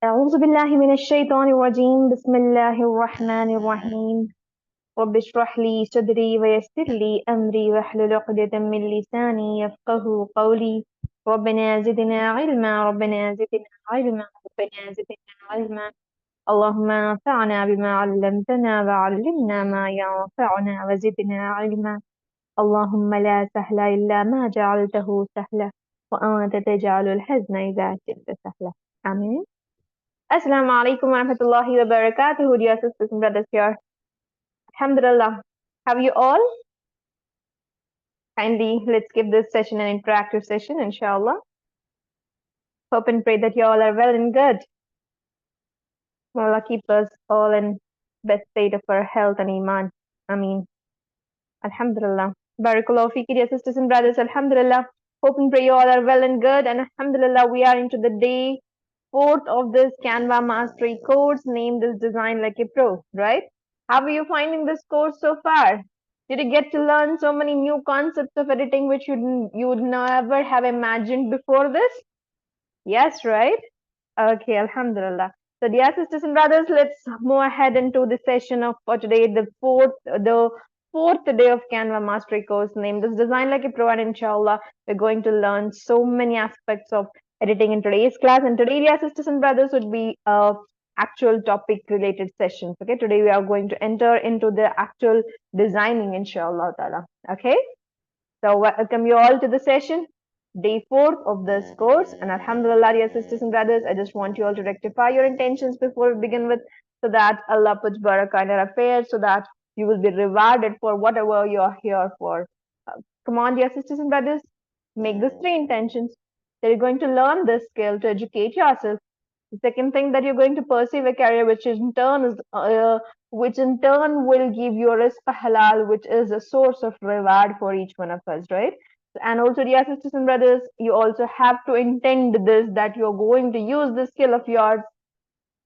أعوذ بالله من الشيطان الرجيم بسم الله الرحمن الرحيم رب اشرح لي صدري ويسر لي أمري واحلل عقدة من لساني يفقه قولي ربنا زدنا علما ربنا زدنا علما ربنا زدنا علما اللهم انفعنا بما علمتنا وعلمنا ما ينفعنا وزدنا علما اللهم لا سهل إلا ما جعلته سهلا وأنت تجعل الحزن إذا شئت سهلا آمين. Assalamu alaikum wa rahmatullahi wa barakatuh, dear sisters and brothers here. Alhamdulillah. Have you all? Kindly, let's give this session an interactive session, inshallah. Hope and pray that you all are well and good. May Allah keep us all in best state of our health and iman. Ameen. Alhamdulillah. Barakallahu feeki, dear sisters and brothers. Alhamdulillah. Hope and pray you all are well and good. And Alhamdulillah, we are into the day 4th of this Canva mastery course named as Design Like a Pro, right? How are you finding this course so far? Did you get to learn so many new concepts of editing which you would never have imagined before this? Yes, right? Okay, Alhamdulillah. So, dear sisters and brothers, let's move ahead into the session of for today, the fourth day of Canva Mastery course named as Design Like a Pro, and inshallah, we're going to learn so many aspects of editing in today's class. And today, dear sisters and brothers, would be actual topic related sessions. Okay, today we are going to enter into the actual designing, inshallah ta'ala. Okay, so welcome you all to the session. Day 4th of this course, and Alhamdulillah, dear sisters and brothers, I just want you all to rectify your intentions before we begin with, so that Allah puts barakah in your affairs, so that you will be rewarded for whatever you are here for. Come on, dear sisters and brothers, make these 3 intentions that you're going to learn this skill to educate yourself. The second thing, that you're going to pursue a career which in turn will give you a rizq halal, which is a source of reward for each one of us, right? And also, dear sisters and brothers, you also have to intend this, that you're going to use this skill of yours,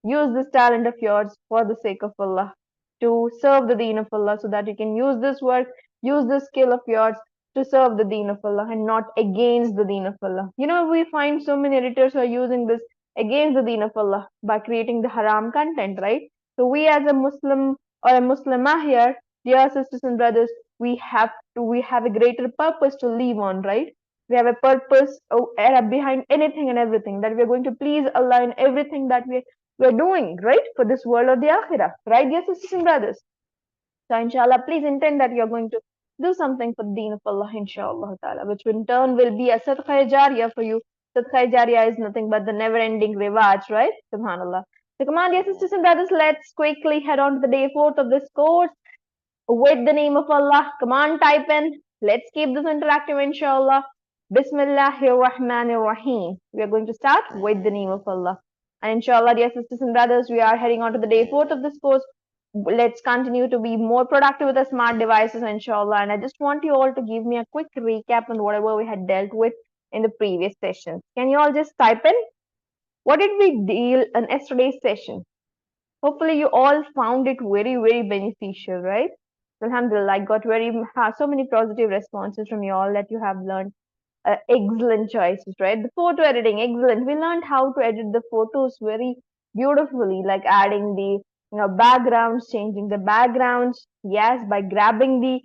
use this talent of yours for the sake of Allah, to serve the deen of Allah, so that you can use this work, use this skill of yours to serve the deen of Allah and not against the deen of Allah. You know, we find so many editors who are using this against the deen of Allah by creating the haram content, right? So we as a Muslim or a Muslimah here, dear sisters and brothers, we have a greater purpose to live on, right? We have a purpose behind anything and everything, that we are going to please Allah in everything that we're doing, right? For this world or the akhirah, right, dear sisters and brothers? So inshallah, please intend that you're going to do something for the deen of Allah, inshallah ta'ala, which in turn will be a sadqa jariyah for you. Sadqa jariyah is nothing but the never-ending rewards, right? Subhanallah. So come on, dear sisters and brothers, let's quickly head on to the day 4th of this course with the name of Allah. Come on, type in. Let's keep this interactive, inshallah. Bismillahir Rahmanir Rahim. We are going to start with the name of Allah. And inshallah, dear sisters and brothers, we are heading on to the day 4th of this course. Let's continue to be more productive with the smart devices, inshallah. And I just want you all to give me a quick recap on whatever we had dealt with in the previous sessions. Can you all just type in? What did we deal in yesterday's session? Hopefully, you all found it very, very beneficial, right? Alhamdulillah, I got so many positive responses from you all that you have learned excellent choices, right? The photo editing, excellent. We learned how to edit the photos very beautifully, like adding the backgrounds, changing the backgrounds. Yes, by grabbing the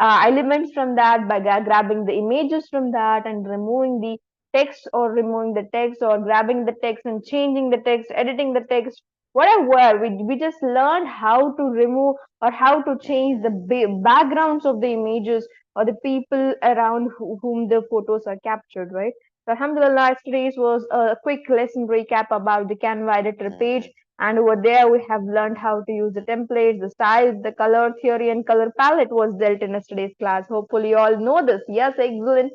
elements from that, by grabbing the images from that, and removing the text or removing the text, or grabbing the text and changing the text, editing the text. Whatever, we just learned how to remove or how to change the backgrounds of the images or the people around whom the photos are captured, right? So Alhamdulillah, today's was a quick lesson recap about the Canva editor page. And over there, we have learned how to use the templates, the styles, the color theory and color palette was dealt in yesterday's class. Hopefully you all know this. Yes, excellent.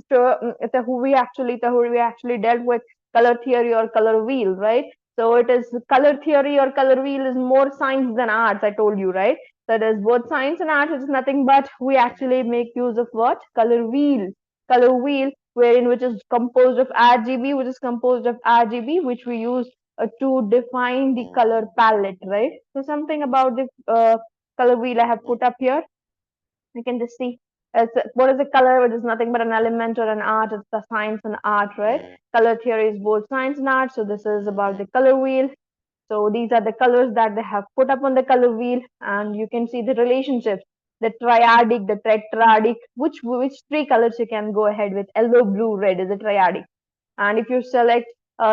So, who we actually dealt with color theory or color wheel, right? So it is color theory or color wheel is more science than arts, I told you, right? That is both science and arts. It is nothing but we actually make use of what? Color wheel, wherein which is composed of RGB, which we use to define the color palette, right? So something about the color wheel I have put up here. You can just see. What is a color? It is nothing but an element or an art. It's the science and art, right? Color theory is both science and art. So this is about the color wheel. So these are the colors that they have put up on the color wheel, and you can see the relationships, the triadic, the tetradic, which three colors you can go ahead with. Yellow, blue, red is a triadic. And if you select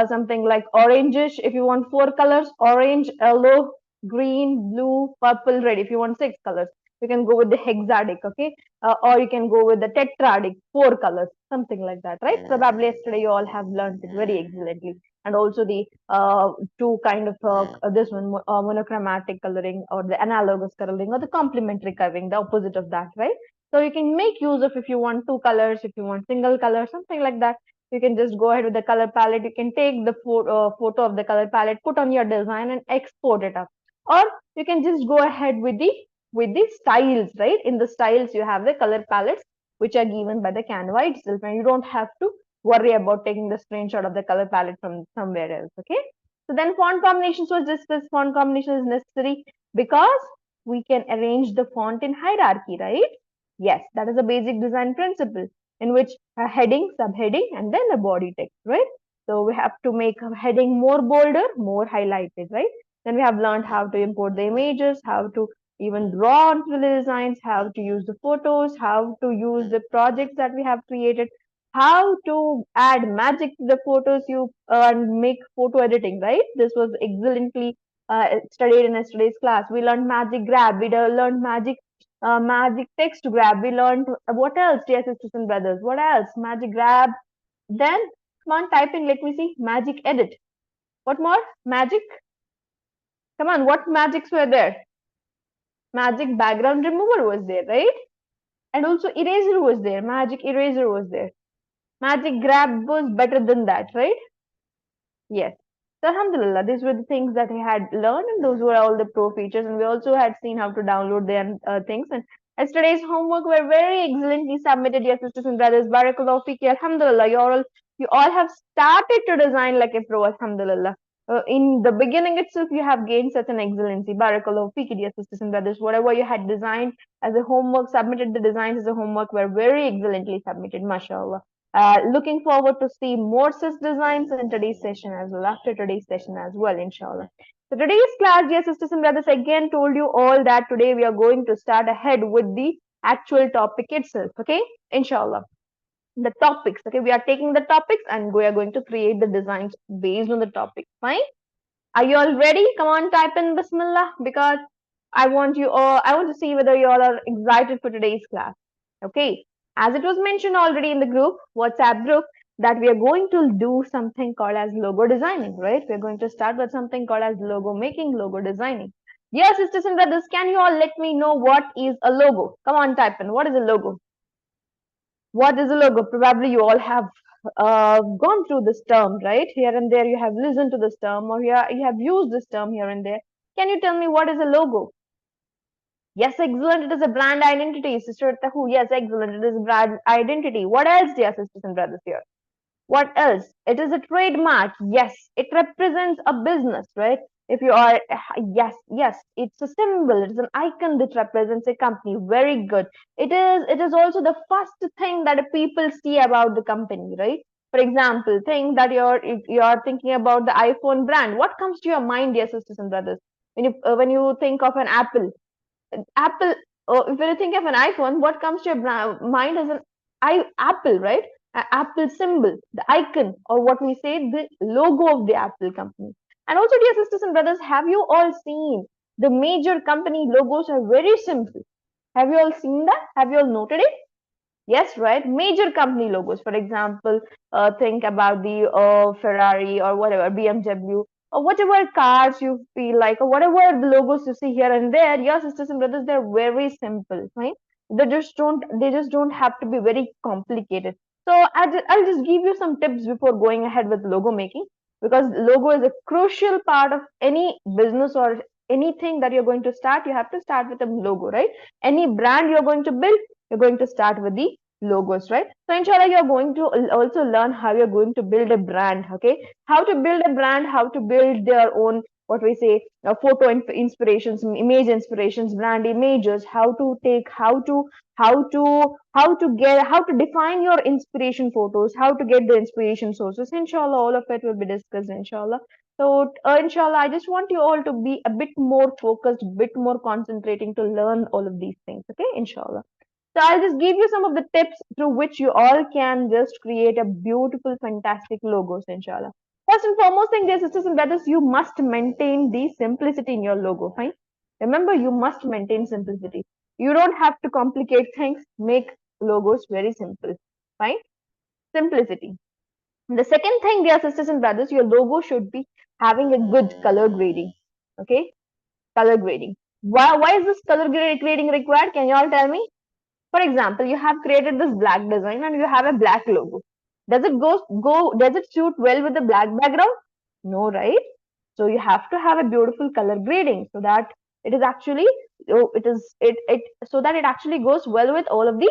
something like orangish, if you want four colors, orange, yellow, green, blue, purple, red. If you want six colors, you can go with the hexadic, okay? Or you can go with the tetradic, four colors, something like that, right? Probably yesterday you all have learned it very excellently. And also the two kind of this one monochromatic coloring or the analogous coloring or the complementary coloring, the opposite of that, right? So you can make use of if you want two colors, if you want single color, something like that. You can just go ahead with the color palette. You can take the photo of the color palette, put on your design and export it up. Or you can just go ahead with the styles, right? In the styles you have the color palettes which are given by the Canva itself, and you don't have to worry about taking the screenshot of the color palette from somewhere else. Okay. So then font combinations was just this font combination is necessary because we can arrange the font in hierarchy, right? Yes, that is a basic design principle in which a heading, subheading, and then a body text, right? So we have to make a heading more bolder, more highlighted, right? Then we have learned how to import the images, how to even draw onto the designs, how to use the photos, how to use the projects that we have created, how to add magic to the photos you and make photo editing, right? This was excellently studied in yesterday's class. We learned magic grab, we learned magic text grab. We learned what else, dear sisters and brothers? What else? Magic grab. Then, come on, type in. Let me see. Magic edit. What more? Magic. Come on, what magics were there? Magic background remover was there, right? And also eraser was there. Magic eraser was there. Magic grab was better than that, right? Yes. So Alhamdulillah, these were the things that I had learned, and those were all the pro features. And we also had seen how to download their things. And yesterday's homework were very excellently submitted, dear sisters and brothers. Barakallahu fiki. Alhamdulillah, you all have started to design like a pro. Alhamdulillah. In the beginning itself, you have gained such an excellency. Barakallahu fiki, dear sisters and brothers. Whatever you had designed as a homework, submitted the designs as a homework were very excellently submitted. MashaAllah. Looking forward to see more such designs in today's session as well, after today's session as well, inshallah. So today's class, dear sisters and brothers, again told you all that today we are going to start ahead with the actual topic itself, okay? Inshallah. The topics, okay? We are taking the topics and we are going to create the designs based on the topic, fine? Are you all ready? Come on, type in Bismillah because I want to see whether you all are excited for today's class. Okay. As it was mentioned already in the group, WhatsApp group, that we are going to do something called as logo designing, right? We're going to start with something called as logo making, logo designing. Dear sisters and brothers, can you all let me know what is a logo? Come on, type in. What is a logo? What is a logo? Probably you all have gone through this term, right? Here and there you have listened to this term or here you have used this term here and there. Can you tell me what is a logo? Yes, excellent. It is a brand identity. Sister Tahu, yes, excellent. It is a brand identity. What else, dear sisters and brothers here? What else? It is a trademark. Yes, it represents a business, right? If you are, yes, it's a symbol. It's an icon that represents a company. Very good. It is also the first thing that people see about the company, right? For example, think that if you're thinking about the iPhone brand. What comes to your mind, dear sisters and brothers? When you think of an Apple, if you think of an iPhone, what comes to your mind is Apple, right? Apple symbol, the icon, or what we say, the logo of the Apple company. And also, dear sisters and brothers, have you all seen the major company logos are very simple? Have you all seen that? Have you all noted it? Yes, right. Major company logos. For example, think about the Ferrari or whatever, BMW or whatever cars you feel like, or whatever the logos you see here and there. Your sisters and brothers, they're very simple, right? They just don't have to be very complicated. So I'll just give you some tips before going ahead with logo making, because logo is a crucial part of any business or anything that you're going to start. You have to start with a logo, right? Any brand you're going to build, you're going to start with the logos, right? So inshallah, you're going to also learn how you're going to build a brand, okay? How to build a brand, how to build their own what we say, photo inspirations, image inspirations, brand images, how to take, how to define your inspiration photos, how to get the inspiration sources. Inshallah, all of it will be discussed, inshallah. So, inshallah, I just want you all to be a bit more focused, bit more concentrating to learn all of these things. Okay, inshallah. So I'll just give you some of the tips through which you all can just create a beautiful, fantastic logos, inshallah. First and foremost thing, dear sisters and brothers, you must maintain the simplicity in your logo. Fine. Remember, you must maintain simplicity. You don't have to complicate things. Make logos very simple. Fine. Simplicity. The second thing, dear sisters and brothers, your logo should be having a good color grading. Okay. Color grading. Why is this color grading required? Can you all tell me? For example, you have created this black design and you have a black logo. Does it suit well with the black background? No, right? So you have to have a beautiful color grading so that it is actually so that it actually goes well with all of the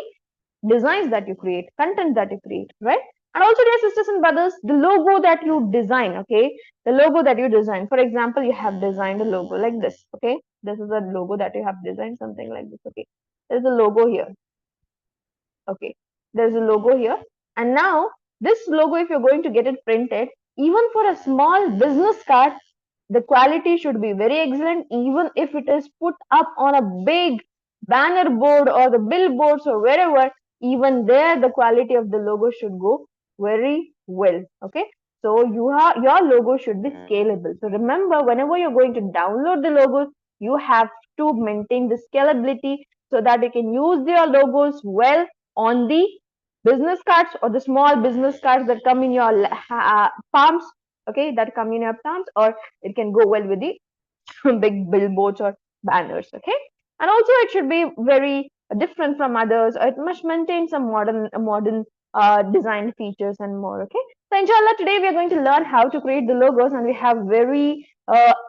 designs that you create, content that you create, right? And also, dear sisters and brothers, the logo that you design, okay, the logo that you design. For example, you have designed a logo like this, okay. This is a logo that you have designed, something like this, okay. There's a logo here. Okay, there's a logo here. And now this logo, if you're going to get it printed, even for a small business card, the quality should be very excellent, even if it is put up on a big banner board or the billboards or wherever, even there the quality of the logo should go very well. Okay, so your logo should be scalable. So remember, whenever you're going to download the logos, you have to maintain the scalability so that you can use your logos well on the business cards or the small business cards that come in your palms, okay, that come in your palms, or it can go well with the big billboards or banners, okay. And also it should be very different from others. It must maintain some modern design features and more, okay. So inshallah, today we are going to learn how to create the logos, and we have very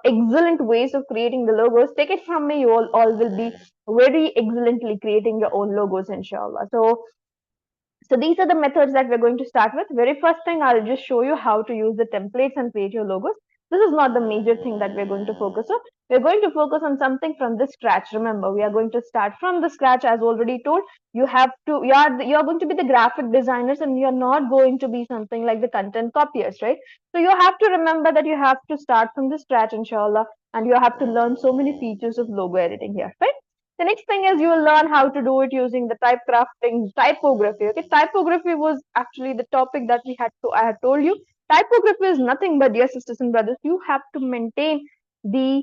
excellent ways of creating the logos. Take it from me, you all will be very excellently creating your own logos, inshallah. So these are the methods that we're going to start with. Very first thing, I'll just show you how to use the templates and create your logos. This is not the major thing that we're going to focus on. We're going to focus on something from the scratch. Remember, we are going to start from the scratch. As already told, you're going to be the graphic designers, and you're not going to be something like the content copiers, right? So you have to remember that you have to start from the scratch, inshallah, and you have to learn so many features of logo editing here, right? The next thing is you will learn how to do it using the type crafting typography. Okay, typography was actually the topic that I had told you. Typography is nothing but, dear sisters and brothers, you have to maintain the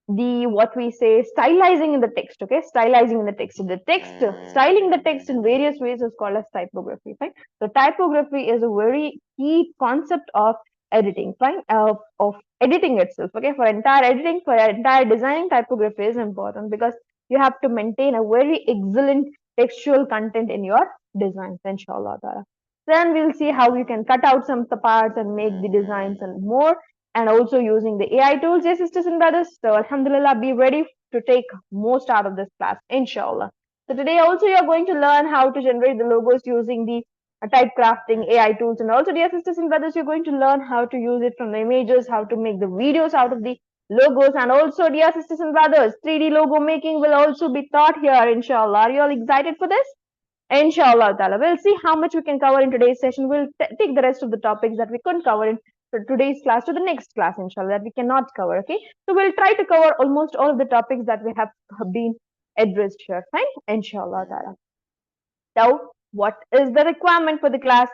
what we say stylizing in the text. Okay, stylizing in the text. The text styling the text in various ways is called as typography. Fine. So typography is a very key concept of editing. Fine. Of editing itself. Okay, for entire editing, for entire designing, typography is important because you have to maintain a very excellent textual content in your designs, inshallah ta'ala. Then we'll see how you can cut out some of the parts and make the designs and more, and also using the AI tools, yes, sisters and brothers. So alhamdulillah, be ready to take most out of this class, inshallah. So today also you're going to learn how to generate the logos using the type crafting AI tools, and also, dear sisters and brothers, you're going to learn how to use it from the images, how to make the videos out of the logos, and also, dear sisters and brothers, 3D logo making will also be taught here, inshallah. Are you all excited for this? Inshallah ta'ala. We'll see how much we can cover in today's session. We'll take the rest of the topics that we couldn't cover in today's class to the next class, inshallah, that we cannot cover, okay? So we'll try to cover almost all of the topics that we have been addressed here, fine? Inshallah ta'ala. So, what is the requirement for the class?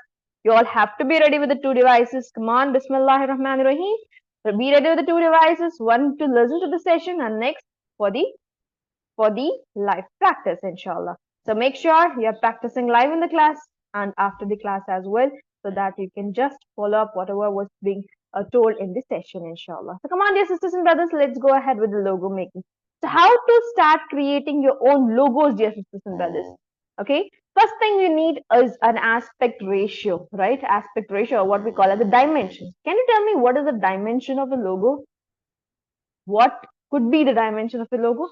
You all have to be ready with the two devices. Come on, Bismillahir Rahmanir Rahim. So be ready with the two devices, one to listen to the session and next for the live practice, inshallah. So make sure you're practicing live in the class and after the class as well, so that you can just follow up whatever was being told in the session, inshallah. So come on, dear sisters and brothers, let's go ahead with the logo making. So how to start creating your own logos, dear sisters and brothers? Okay, first thing you need is an aspect ratio, right? Aspect ratio, or what we call as the dimension. Can you tell me what is the dimension of a logo? What could be the dimension of a logo?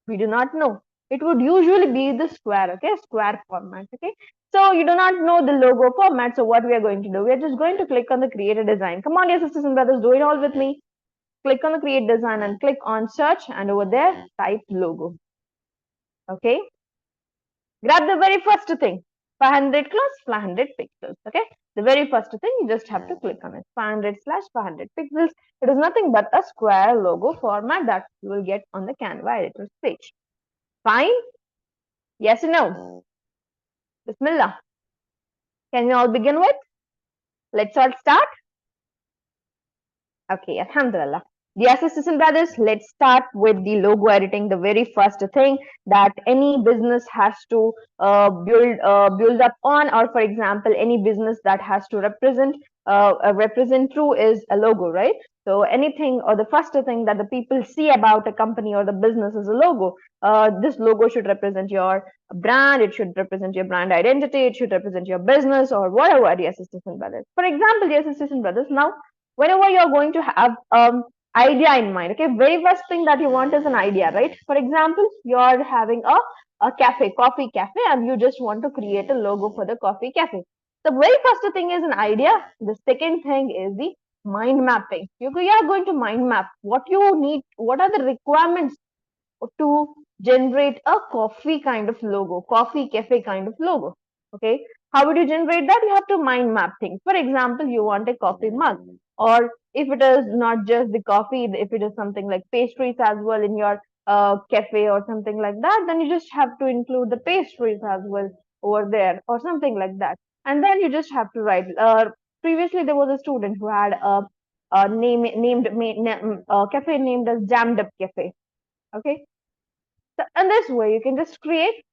We do not know. It would usually be the square, okay, square format, okay. So you do not know the logo format. So what we are going to do? We are just going to click on the create a design. Come on, dear sisters and brothers, do it all with me. click on the create design and click on search, and over there type logo. Okay, grab the very first thing, 500 close 500 pixels. Okay, the very first thing, you just have to click on it, 500 slash 500 pixels. It is nothing but a square logo format that you will get on the Canva editor's page. Fine? Yes or no? Bismillah. Can we all begin with? Let's all start. Okay, Alhamdulillah. Dear sisters and brothers, let's start with the logo editing. The very first thing that any business has to build up on, or for example, any business that has to represent through is a logo, right? So anything, or the first thing that the people see about a company or the business is a logo. This logo should represent your brand. It should represent your brand identity. It should represent your business or whatever, dear sisters and brothers. For example, dear sisters and brothers, now whenever you're going to have idea in mind, okay, very first thing that you want is an idea, right? For example, you're having a coffee cafe, and you just want to create a logo for the coffee cafe. The very first thing is an idea. The second thing is the mind mapping. You are going to mind map what you need, what are the requirements to generate a coffee kind of logo, coffee cafe kind of logo. Okay, how would you generate that? You have to mind map things. For example, you want a coffee mug, or if it is not just the coffee, if it is something like pastries as well in your cafe or something like that, then you just have to include the pastries as well over there or something like that. And then you just have to write. Previously, there was a student who had a cafe named as Jammed Up Cafe. Okay, so in this way, you can just create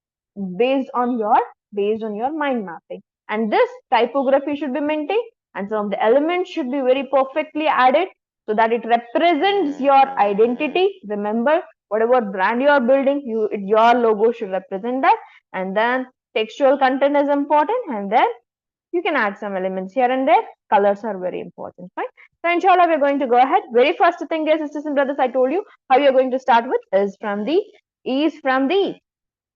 based on your mind mapping. And this typography should be maintained, and some of the elements should be very perfectly added so that it represents your identity. Remember, whatever brand you are building, your logo should represent that. And then textual content is important, and then you can add some elements here and there. Colors are very important, fine. So inshallah, we're going to go ahead. Very first thing, dear sisters and brothers, I told you how you're going to start with is from the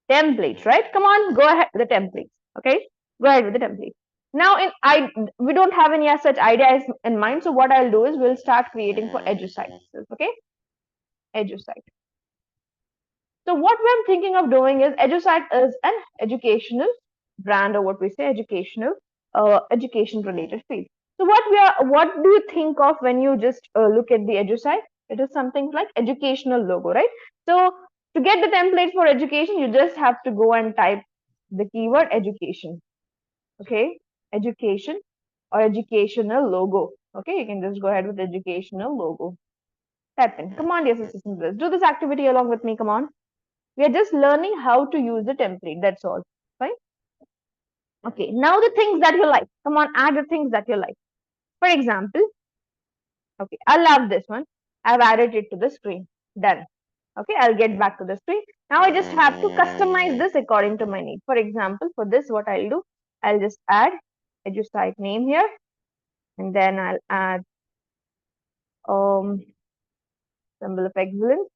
templates, right? Come on, go ahead with the templates. Okay, go ahead with the templates. Now, we don't have any such ideas in mind. So what I'll do is we'll start creating for EDU-SITE. Okay, EDU-SITE. So what we're thinking of doing is EDU-SITE is an educational brand, or what we say education related field. So what do you think of when you just look at the EDU-SITE? It is something like educational logo, right? So to get the template for education, you just have to go and type the keyword education. Okay, education or educational logo. Okay, you can just go ahead with educational logo. Type in. Come on, dear sisters and brothers, do this activity along with me. Come on. We are just learning how to use the template. That's all. Fine. Okay, now the things that you like. Come on, add the things that you like. For example, okay, I love this one. I've added it to the screen. Done. Okay, I'll get back to the screen. Now I just have to customize this according to my need. For example, for this, what I'll do, I'll just add EDU-SITE name here, and then I'll add symbol of excellence,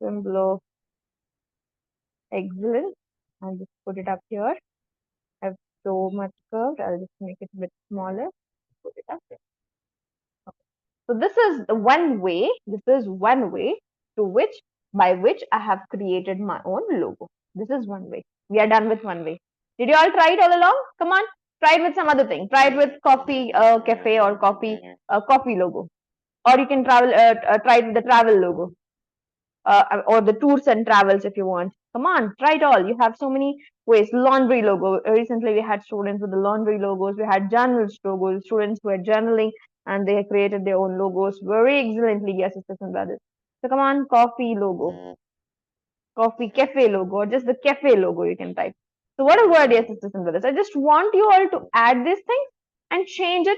symbol of excellence. I'll just put it up here. I have so much curved. I'll just make it a bit smaller. Put it up there. So this is one way. This is one way by which I have created my own logo. This is one way. We are done with one way. Did you all try it all along? Come on, try it with some other thing. Try it with coffee cafe or coffee logo, or you can try it with the travel logo, or the tours and travels if you want. Come on, try it all. You have so many ways. Laundry logo. Recently, we had students with the laundry logos. We had journals logos. Students who were journaling and they created their own logos very excellently. Yes, sisters and brothers. So come on, coffee logo, coffee cafe logo, or just the cafe logo you can type. So what a word, yes, sisters and brothers. I just want you all to add this thing and change it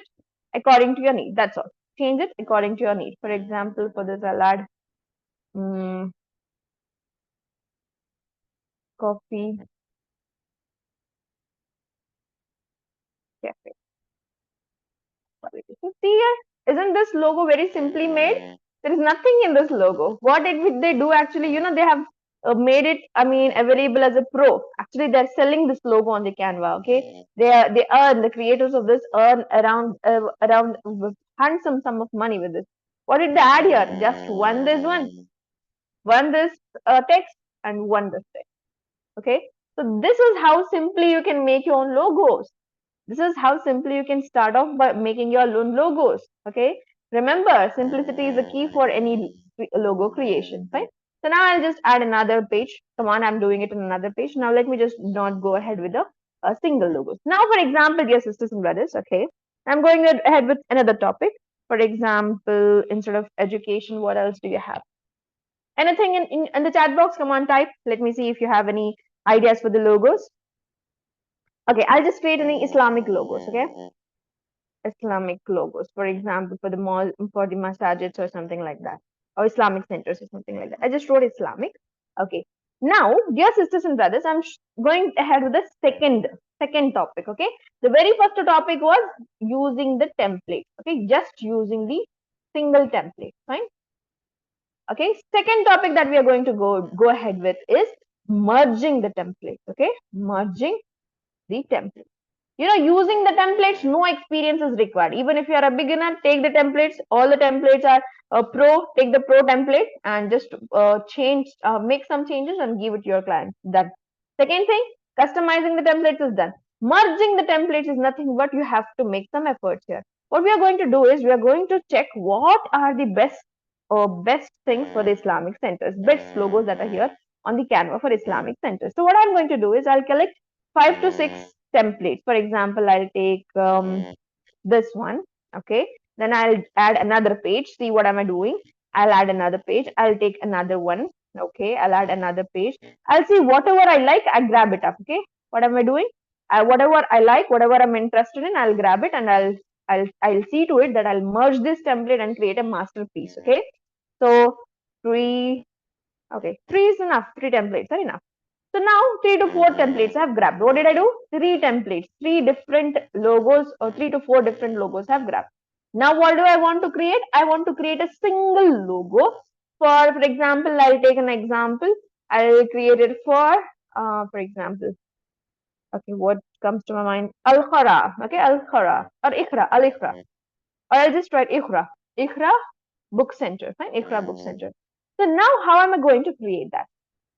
according to your need. That's all. Change it according to your need. For example, for this, I'll add coffee cafe. So see here, isn't this logo very simply made? There is nothing in this logo. What they do actually, they have made it, available as a pro. Actually, they're selling this logo on the Canva. Okay, they earn, the creators of this earn around handsome sum of money with this. What did they add here? Just one this text, and one this text. Okay, so this is how simply you can make your own logos. This is how simply you can start off by making your own logos. Okay, remember, simplicity is the key for any logo creation, right? So now I'll just add another page. Come on, I'm doing it in another page. Now let me just not go ahead with a single logos. Now, for example, dear sisters and brothers, okay, I'm going ahead with another topic. For example, instead of education, what else do you have? Anything in the chat box? Come on, type. Let me see if you have any ideas for the logos. Okay, I'll just create any Islamic logos. Okay, Islamic logos, for example, for the mall, for the masajids or something like that, or Islamic centers or something like that. I just wrote Islamic. Okay. Now, dear sisters and brothers, I'm going ahead with the second topic. Okay. The very first topic was using the template. Okay, just using the single template. Fine. Okay. Second topic that we are going to go ahead with is merging the template. Okay, merging the template. Using the templates, no experience is required. Even if you are a beginner, take the templates. All the templates are pro. Take the pro template and just make some changes and give it to your client. Done. Second thing, customizing the templates is done. Merging the templates is nothing but you have to make some efforts here. What we are going to do is we are going to check what are the best things for the Islamic centers, best logos that are here on the Canva for Islamic centers. So what I'm going to do is I'll collect 5 to 6 templates. For example, I'll take this one. Okay, then I'll add another page. See, what am I doing? I'll add another page. I'll take another one. Okay, I'll add another page. I'll see whatever I like, I grab it up. Okay, what am I doing? Whatever I like, whatever I'm interested in, I'll grab it and I'll see to it that I'll merge this template and create a masterpiece. Okay, so three. Okay, three is enough. 3 templates are enough. So now 3 to 4 templates I have grabbed. What did I do? 3 templates, 3 different logos or 3 to 4 different logos I have grabbed. Now what do I want to create? I want to create a single logo. For example, I'll take an example. I'll create it for example, okay, what comes to my mind? Al-Khara, okay, Al-Khara or Ikhra, Al-Ikhra. Or I'll just write Ikhra, Ikhra Book Center, fine, Ikhra Book Center. So now how am I going to create that?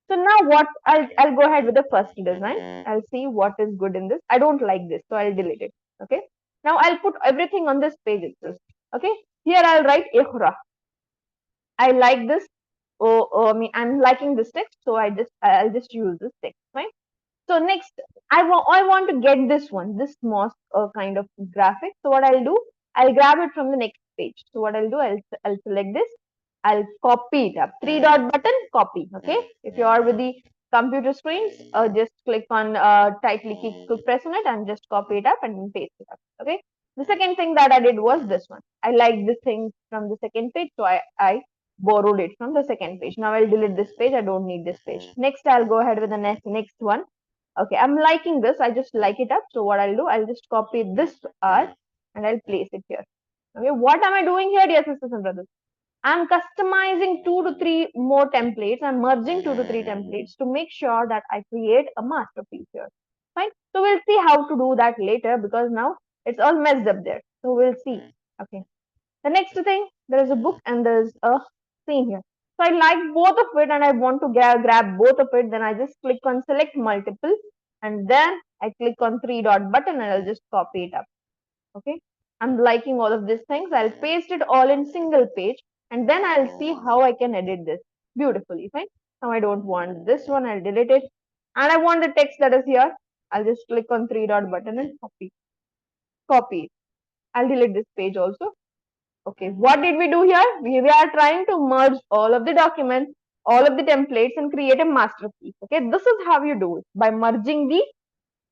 So now what I'll go ahead with the first design. I'll see what is good in this. I don't like this, so I'll delete it. Okay. Now I'll put everything on this page itself. Okay. Here I'll write Ikhra. I like this. I mean, I'm liking this text, so I'll just use this text. Right. So next, I want to get this one, this mosque kind of graphic. So what I'll do, I'll grab it from the next page. So what I'll do, I'll select this. I'll copy it up. 3 dot button, copy. Okay. If you are with the computer screens, just click on tightly press on it and just copy it up and paste it up. Okay. The second thing that I did was this one. I like this thing from the second page, so I borrowed it from the second page. Now I'll delete this page. I don't need this page. Next, I'll go ahead with the next one. Okay, I'm liking this. I just like it up. So what I'll do, I'll just copy this art and I'll place it here. Okay, what am I doing here, dear sisters and brothers? I'm customizing 2 to 3 more templates. I'm merging 2 to 3 templates to make sure that I create a masterpiece here. Fine. So we'll see how to do that later because now it's all messed up there. So we'll see. Okay. The next thing, there is a book and there's a scene here. So I like both of it and I want to grab both of it. Then I just click on select multiple and then I click on 3 dot button and I'll just copy it up. Okay. I'm liking all of these things. I'll paste it all in single page and then I'll see how I can edit this beautifully. Fine. Now I don't want this one. I'll delete it. And I want the text that is here. I'll just click on 3 dot button and copy. Copy. I'll delete this page also. Okay, what did we do here? We are trying to merge all of the documents, all of the templates and create a masterpiece. Okay, this is how you do it, by merging the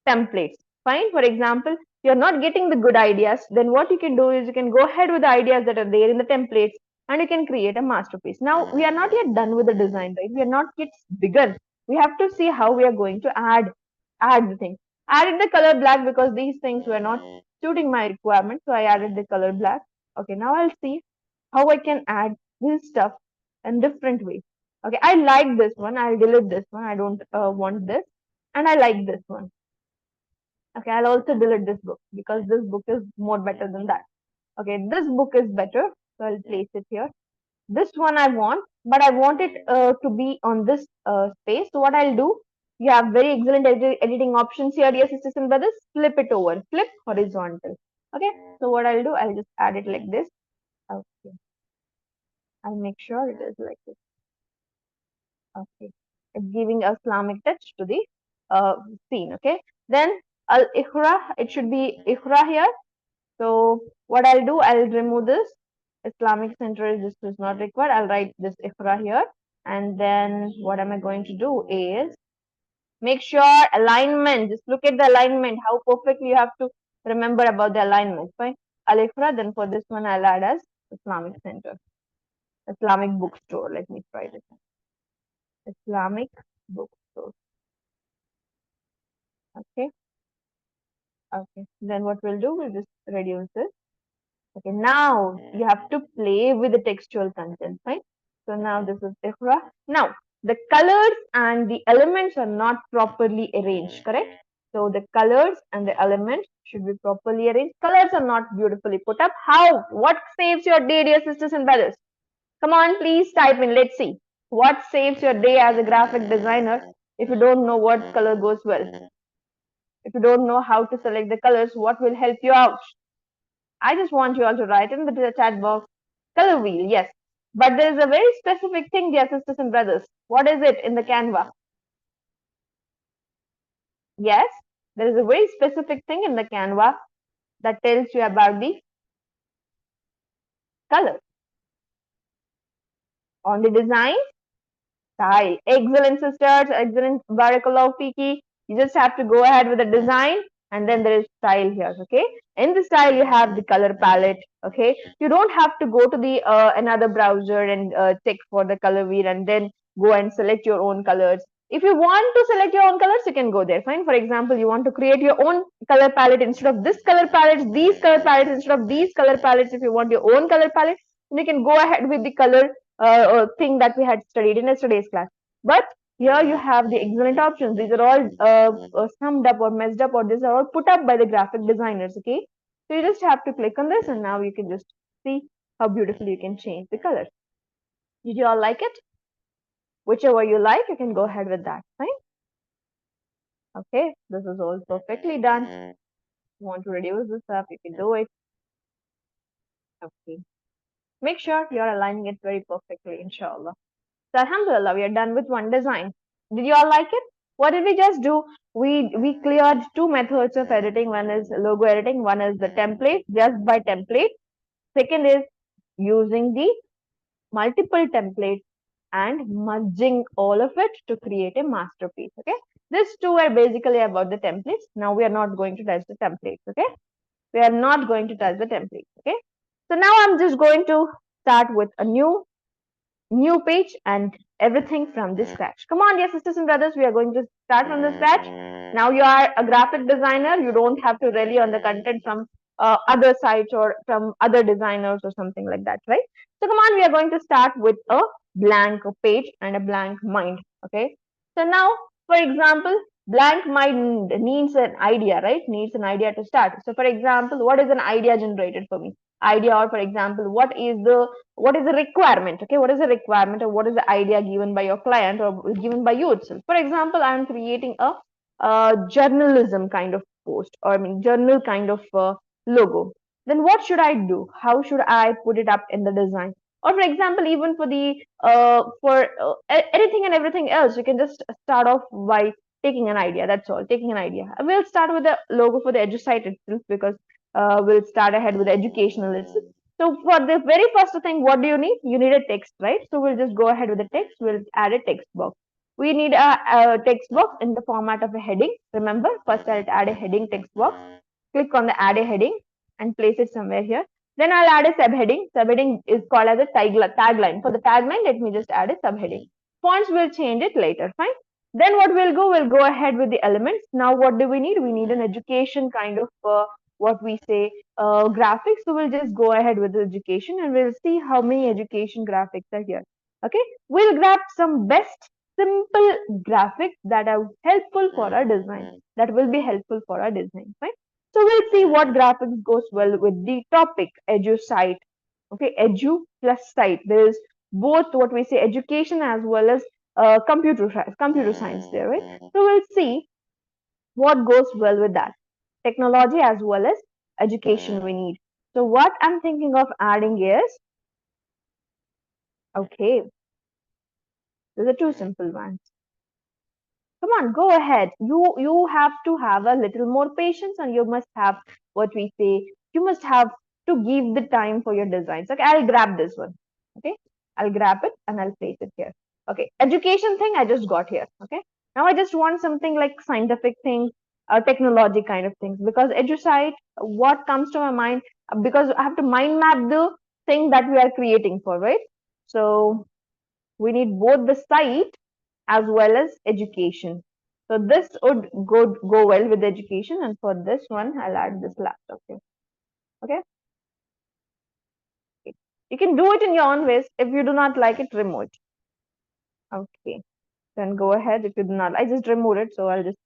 templates. Fine. For example, you're not getting the good ideas, then what you can do is you can go ahead with the ideas that are there in the templates and you can create a masterpiece. Now, we are not yet done with the design, right? We are not yet begun. We have to see how we are going to add the thing. Added the color black because these things were not suiting my requirement, so I added the color black. Okay, now I'll see how I can add this stuff in different ways. Okay, I like this one. I'll delete this one. I don't want this. And I like this one. Okay, I'll also delete this book because this book is more better than that. Okay, this book is better. So I'll place it here. This one I want, but I want it to be on this space. So what I'll do, you have very excellent editing options here, dear sisters and brothers. Flip it over, flip horizontal. Okay, so what I'll do, I'll just add it like this. Okay, I'll make sure it is like this. Okay, it's giving a Islamic touch to the scene. Okay, then Al Ikhra, it should be Ikhra here. So what I'll do, I'll remove this. Islamic Center, this is not required. I'll write this Ikhra here. And then what am I going to do is make sure alignment. Just look at the alignment, how perfectly you have to remember about the alignment. Fine. Al Ikhra, then for this one, I'll add as Islamic Center, Islamic bookstore. Let me try this. Islamic bookstore. Okay. Okay. Then what we'll do, we'll just reduce this. Okay, now you have to play with the textual content, right? So now this is Iqra. Now the colors and the elements are not properly arranged, correct? So the colors and the elements should be properly arranged. Colors are not beautifully put up. How? What saves your day, dear sisters and brothers? Come on, please type in. Let's see. What saves your day as a graphic designer if you don't know what color goes well? If you don't know how to select the colors, what will help you out? I just want you all to write in the chat box, color wheel, yes. But there is a very specific thing, dear sisters and brothers. What is it in the Canva? Yes, there is a very specific thing in the Canva that tells you about the color. On the design, style. Excellent sisters, excellent Barakallahu Fiki. You just have to go ahead with the design and then there is style here, okay? In the style, you have the color palette, okay? You don't have to go to the another browser and check for the color wheel and then go and select your own colors. If you want to select your own colors, you can go there, fine. For example, you want to create your own color palette instead of this color palette, these color palettes instead of these color palettes. If you want your own color palette, then you can go ahead with the color thing that we had studied in yesterday's class. But here you have the excellent options. These are all summed up or messed up, or these are all put up by the graphic designers. Okay, so you just have to click on this, and now you can just see how beautifully you can change the colors. Did you all like it? Whichever you like, you can go ahead with that. Fine. Okay, this is all perfectly done. Want to reduce this up, you can do it. Okay. Make sure you're aligning it very perfectly, inshallah. So alhamdulillah, we are done with one design. Did you all like it? What did we just do? We cleared two methods of editing. One is logo editing, one is the template, just by template. Second is using the multiple templates and merging all of it to create a masterpiece. Okay. These two are basically about the templates. Now we are not going to touch the templates. Okay. We are not going to touch the templates. Okay. So now I'm just going to start with a new page and everything from the scratch. Come on, dear sisters and brothers, we are going to start from the scratch. Now you are a graphic designer. You don't have to rely on the content from other sites or from other designers or something like that, right? So come on, we are going to start with a blank page and a blank mind, okay? So now, for example, blank mind needs an idea, right? Needs an idea to start. So for example, what is an idea generated for me? Idea, or for example, what is the requirement? Okay, what is the requirement or what is the idea given by your client or given by you itself? For example, I am creating a journalism kind of post, or I mean journal kind of logo. Then what should I do? How should I put it up in the design? Or for example, even for the anything and everything else, you can just start off by taking an idea. That's all, taking an idea. We'll start with the logo for the EDU-SITE itself, because we'll start ahead with educational itself. So for the very first thing, what do you need? You need a text, right? So we'll just go ahead with the text. We'll add a text box. We need a text box in the format of a heading. Remember, first I'll add a heading text box. Click on the add a heading and place it somewhere here. Then I'll add a subheading. Subheading is called as a tagline. For the tagline, let me just add a subheading. Fonts will change it later, fine. Then what we'll go ahead with the elements. Now what do we need? We need an education kind of what we say graphics. So we'll just go ahead with the education and we'll see how many education graphics are here. Okay, we'll grab some best simple graphics that are helpful for our design. That will be helpful for our design, right? So we'll see what graphics goes well with the topic EDU-SITE Okay, edu plus site. There is both what we say education as well as computer science there, right? So we'll see what goes well with that. Technology as well as education we need. So what I'm thinking of adding is, okay, these are two simple ones. Come on, go ahead. You have to have a little more patience, and you must have what we say. You must have to give the time for your designs. Okay, I'll grab this one. Okay, I'll grab it and I'll place it here. Okay, education thing I just got here. Okay, now I just want something like scientific things, technology kind of things, because EduSite, what comes to my mind, because I have to mind map the thing that we are creating for, right? So we need both the site as well as education. So this would go well with education, and for this one, I'll add this laptop here. Okay, you can do it in your own ways. If you do not like it, remove it. Okay, then go ahead. If you do not, I just removed it, so I'll just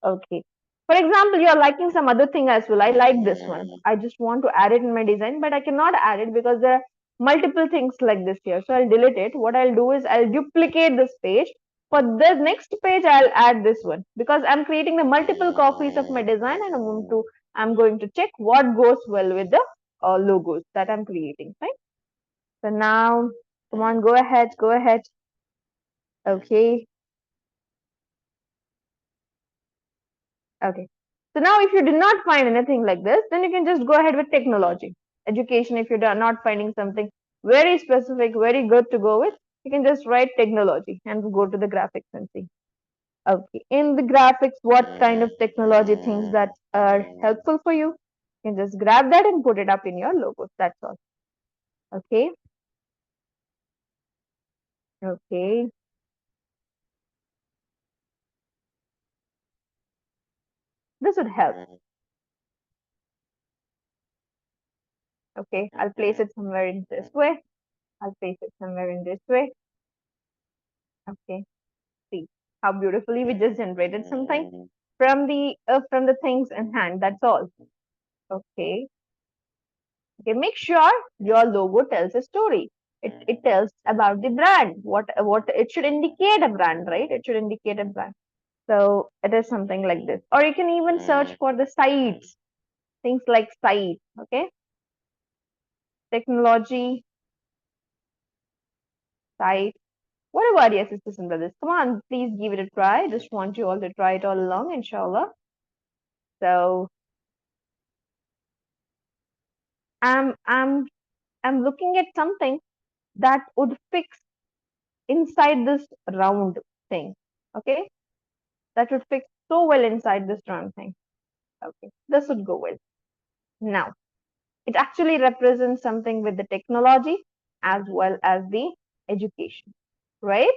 okay. For example, you are liking some other thing as well. I like this one. I just want to add it in my design, but I cannot add it because there are multiple things like this here. So I'll delete it. What I'll do is I'll duplicate this page. For the next page, I'll add this one because I'm creating the multiple copies of my design, and I'm going to check what goes well with the logos that I'm creating. Right. So now, come on, go ahead, go ahead. Okay. Okay. So now if you did not find anything like this, then you can just go ahead with technology. Education, if you're not finding something very specific, very good to go with, you can just write technology and go to the graphics and see. Okay. In the graphics, what kind of technology things that are helpful for you? You can just grab that and put it up in your logos. That's all. Okay. Okay. This would help. Okay. I'll place it somewhere in this way. I'll place it somewhere in this way. Okay. See how beautifully we just generated something from the things in hand. That's all. Okay. Okay. Make sure your logo tells a story. It tells about the brand. What it should indicate a brand, right? It should indicate a brand. So it is something like this. Or you can even search for the sites, things like site. Okay. Technology, site. What about your sisters and brothers? Come on, please give it a try. Just want you all to try it all along, inshallah. So I'm I'm I'm looking at something that would fix inside this round thing. Okay, that would fix so well inside this round thing. Okay, this would go well. Now, it actually represents something with the technology as well as the education, right?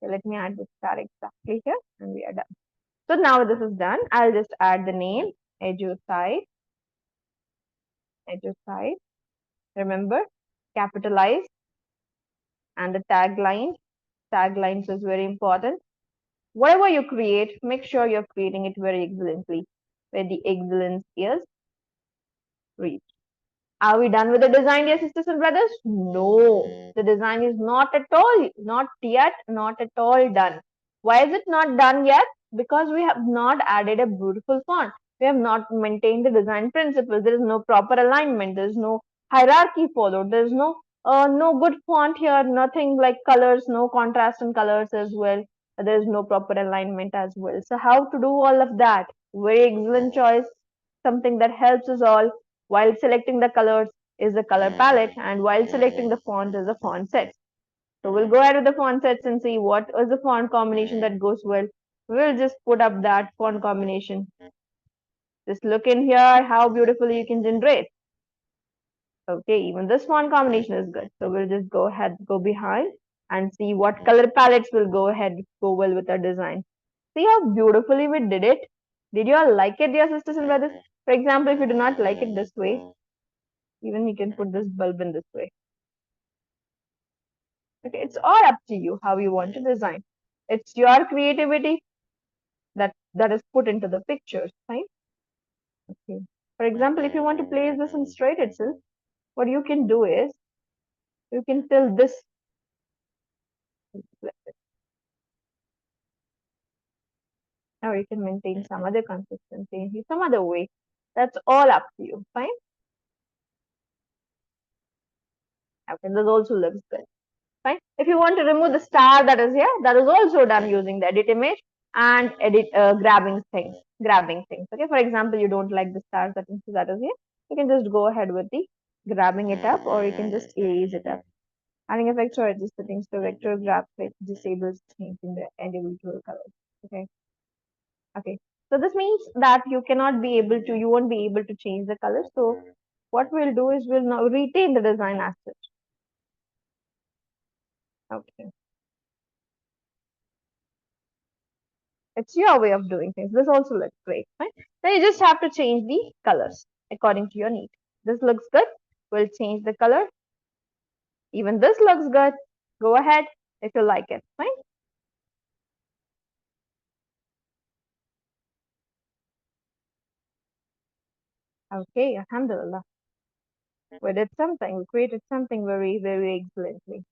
Okay, let me add this star exactly here, and we are done. So now this is done. I'll just add the name EDU-SITE, EDU-SITE. Remember, capitalize, and the tagline. Taglines is very important. Whatever you create, make sure you're creating it very excellently, where the excellence is reached. Are we done with the design, dear sisters and brothers? No, the design is not yet, not at all done. Why is it not done yet? Because we have not added a beautiful font. We have not maintained the design principles. There is no proper alignment. There is no hierarchy followed. There is no good font here. Nothing like colors, no contrast in colors as well. There is no proper alignment as well. So how to do all of that? Very excellent choice. Something that helps us all while selecting the colors is the color palette, and while selecting the font is the font set. So we'll go ahead with the font sets and see what is the font combination that goes well. We'll just put up that font combination. Just look in here how beautifully you can generate. Okay, even this font combination is good. So we'll just go ahead, go behind and see what color palettes will go ahead, go well with our design. See how beautifully we did it. Did you all like it, dear sisters and brothers? For example, if you do not like it this way, even you can put this bulb in this way. Okay, it's all up to you how you want to design. It's your creativity that is put into the pictures, right? Okay. For example, if you want to place this in straight itself, what you can do is you can fill this, or you can maintain some other consistency, some other way. That's all up to you. Fine. Okay, this also looks good. Fine. If you want to remove the star that is here, that is also done using the edit image and edit grabbing things. Okay, for example, you don't like the stars that is here, you can just go ahead with the grabbing it up, or you can just erase it up. Adding effects or adjust settings to vector graphic disables changing the individual colors. Okay. Okay. So this means that you won't be able to change the colors. So what we'll do is we'll now retain the design as such. Okay. It's your way of doing things. This also looks great, right? Then you just have to change the colors according to your need. This looks good. We'll change the color. Even this looks good. Go ahead if you like it, right? Okay, alhamdulillah. We did something. We created something very, very excellently.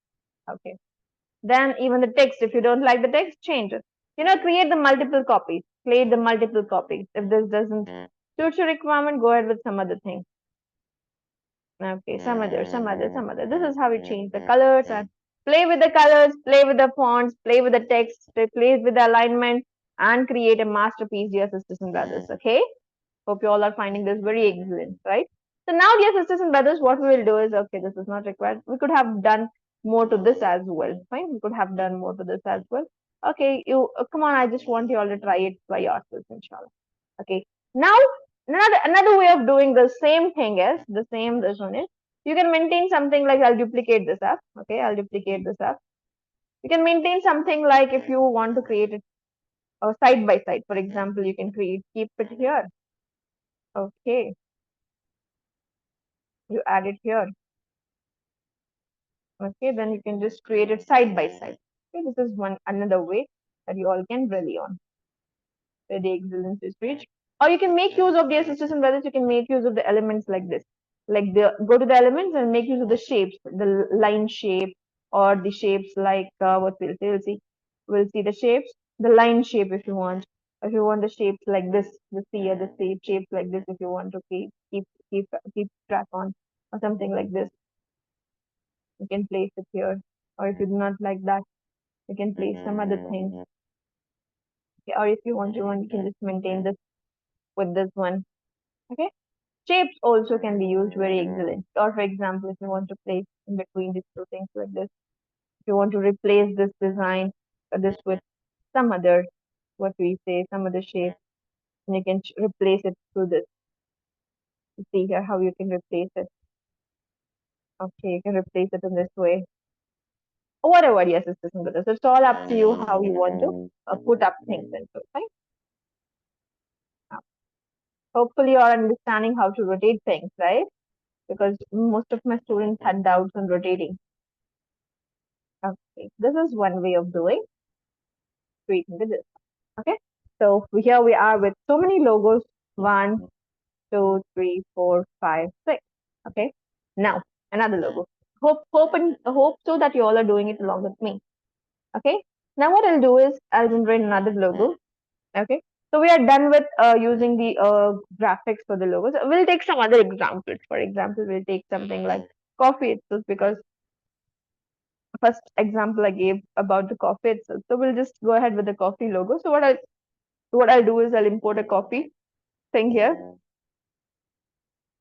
Okay. Then even the text, if you don't like the text, change it. Create the multiple copies. Create the multiple copies. If this doesn't suit your requirement, go ahead with some other thing. Okay, some other, some other, some other. This is how you change the colors and play with the colors, play with the fonts, play with the text, play with the alignment, and create a masterpiece, dear sisters and brothers. Okay. Hope you all are finding this very excellent, right? So now, dear sisters and brothers, what we will do is, okay, this is not required. We could have done more to this as well, fine? We could have done more to this as well. Okay, come on, I just want you all to try it by yourselves, inshallah. Okay, now another way of doing the same thing is this one is you can maintain something like I'll duplicate this up. Okay, I'll duplicate this up. You can maintain something like if you want to create it side by side. For example, you can keep it here. Okay, you add it here. Okay, then you can just create it side by side. Okay, this is another way that you all can rely on where the excellence is reached. Or you can make use of, dear sisters and brothers, you can make use of the elements like this. Like go to the elements and make use of the shapes, the line shape, or the shapes like what we'll see the shapes, the line shape if you want. If you want the shapes like this, the shapes like this if you want to keep track on, or something like this. You can place it here. Or if you do not like that, you can place some other things. Okay, or if you want you can just maintain this with this one. Okay. Shapes also can be used very excellent. Or for example, if you want to place in between these two things like this, if you want to replace this design or this with some other, what we say, some other shape, and you can replace it through this. You see here how you can replace it. Okay, you can replace it in this way. Or whatever, yes, it's simple. So it's all up to you how you want to put up things into it, right? Now, hopefully you're understanding how to rotate things, right? Because most of my students had doubts on rotating. Okay, this is one way of doing creating the this. Okay, so here we are with so many logos. 1, 2, 3, 4, 5, 6. Okay, now another logo. Hope so that you all are doing it along with me. Okay, now what I'll do is I'll generate another logo. Okay, so we are done with using the graphics for the logos. We'll take some other examples. For example, we'll take something like coffee itself, because first example I gave about the coffee itself. So we'll just go ahead with the coffee logo. So what I'll do is I'll import a coffee thing here.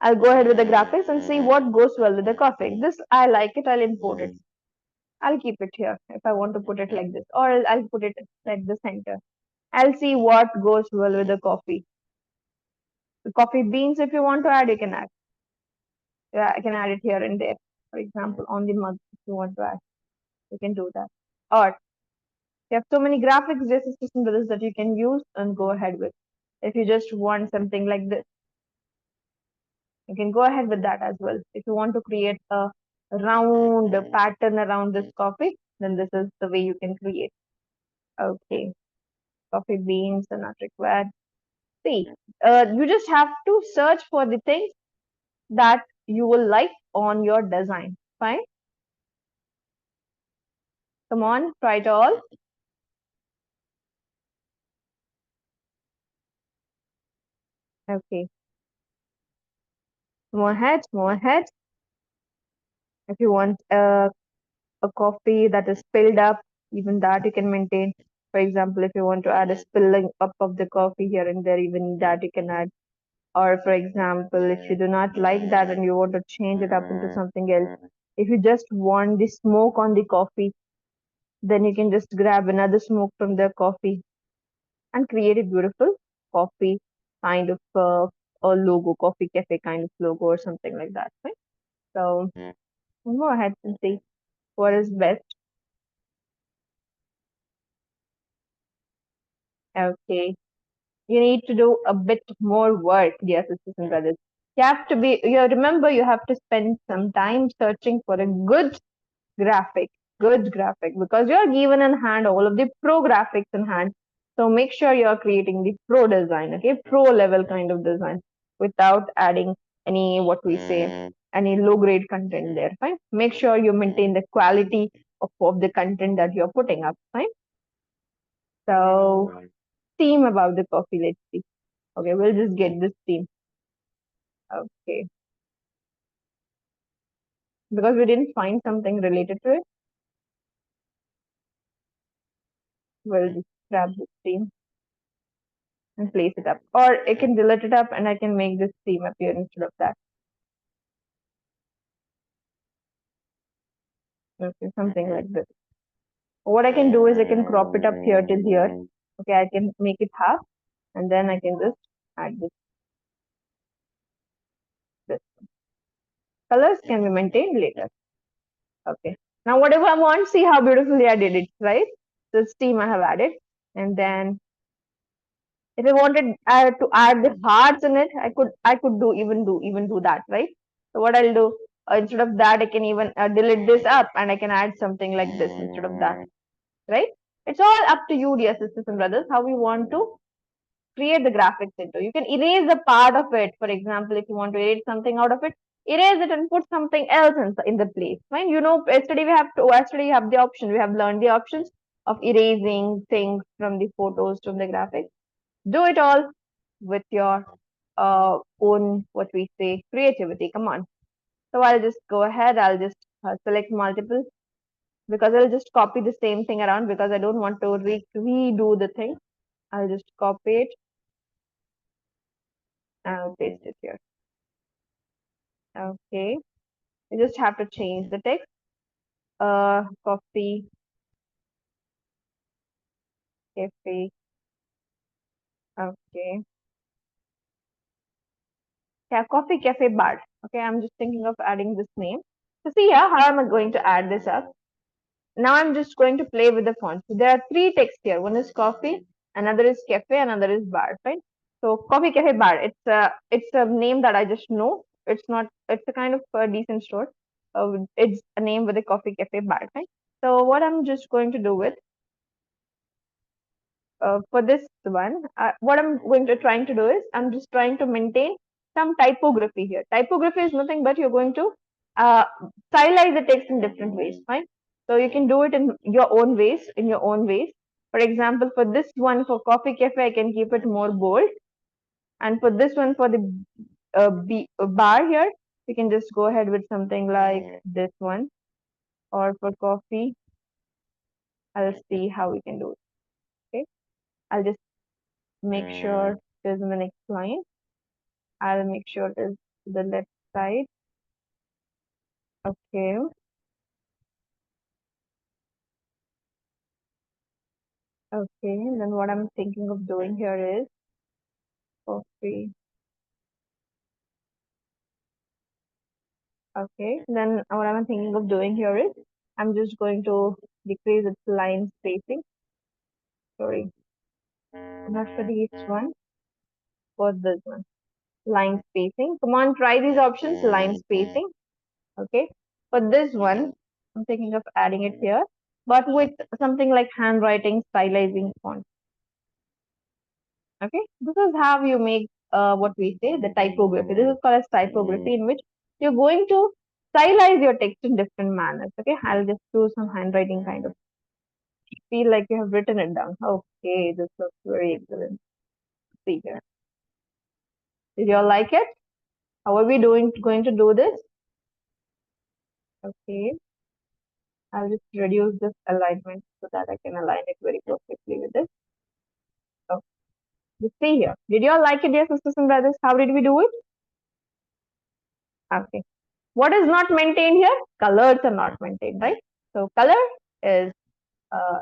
I'll go ahead with the graphics and see what goes well with the coffee. This I like it. I'll import it. I'll keep it here if I want to put it like this, or I'll put it at the center. I'll see what goes well with the coffee. The coffee beans, if you want to add, you can add. Yeah, I can add it here and there. For example, on the mug, if you want to add, you can do that. Or you have so many graphics, systems that you can use and go ahead with. If you just want something like this, you can go ahead with that as well. If you want to create a round pattern around this coffee, then this is the way you can create. Okay, coffee beans are not required. See, you just have to search for the things that you will like on your design. Fine. Come on, try it all. Okay. More ahead, more ahead. If you want a coffee that is spilled up, even that you can maintain. For example, if you want to add a spilling up of the coffee here and there, even that you can add. Or for example, if you do not like that and you want to change it up into something else, if you just want the smoke on the coffee, then you can just grab another smoke from the coffee and create a beautiful coffee kind of a logo, coffee cafe kind of logo or something like that. Right? So go ahead and see what is best. Okay. You need to do a bit more work, dear sisters and brothers. Remember, you have to spend some time searching for a graphic, good graphic, because you're given in hand all of the pro graphics in hand. So make sure you're creating the pro design, okay, pro level kind of design without adding any, what we say, any low grade content there, fine. Make sure you maintain the quality of the content that you're putting up, fine. So, theme about the coffee, let's see. Okay, we'll just get this theme. Okay, because we didn't find something related to it, we'll just grab this theme and place it up. Or I can delete it up and I can make this theme appear instead of that. Okay, something like this. What I can do is I can crop it up here till here. Okay, I can make it half and then I can just add this. Colors can be maintained later. Okay. Now whatever I want, see how beautifully I did it, right? This theme I have added. And then if I wanted to add the hearts in it, I could do that, right? So what I'll do instead of that, I can even delete this up and I can add something like this instead of that, right? It's all up to you, dear sisters and brothers, how you want to create the graphics into. You can erase the part of it. For example, if you want to erase something out of it, erase it and put something else in the place. Fine. You know, yesterday you have the option. We have learned the options of erasing things from the photos to the graphics. Do it all with your own, what we say, creativity. Come on. So I'll just go ahead. I'll just select multiple because I'll just copy the same thing around because I don't want to redo the thing. I'll just copy it and I'll paste it here. Okay. You just have to change the text. Coffee cafe. Okay. Yeah, coffee cafe bar. Okay, I'm just thinking of adding this name. So see here, how am I going to add this up? Now I'm just going to play with the font. So there are three texts here. One is coffee, another is cafe, another is bar, right? So coffee cafe bar. It's a name that I just know. It's not. It's a kind of a decent store. It's a name with a coffee cafe bar, right? So what I'm just going to do with for this one, what I'm going to trying to do is I'm just trying to maintain some typography here. Typography is nothing but you're going to uh, stylize the text in different ways, right? So you can do it in your own ways, For example, for this one, for coffee cafe, I can keep it more bold. And for this one, for the bar here, you can just go ahead with something like this one. Or for coffee, I'll see how we can do it. Okay. I'll just make sure it is in the next line. I'll make sure it is to the left side. Okay. Okay. And then what I'm thinking of doing here is coffee. Okay. Then what I'm thinking of doing here is I'm just going to decrease its line spacing. Sorry. Not for this one, for this one. Line spacing. Come on, try these options. Line spacing. Okay. For this one, I'm thinking of adding it here, but with something like handwriting, stylizing font. Okay, this is how you make what we say the typography. This is called as typography, in which You're going to stylize your text in different manners. Okay, I'll just do some handwriting kind of feel like you have written it down. Okay, this looks very excellent. See here. Did you all like it? How are we going to do this? Okay, I'll just reduce this alignment so that I can align it very perfectly with this. Okay, just see here. Did you all like it, dear sisters and brothers? How did we do it? Okay. What is not maintained here? Colors are not maintained, right? So color is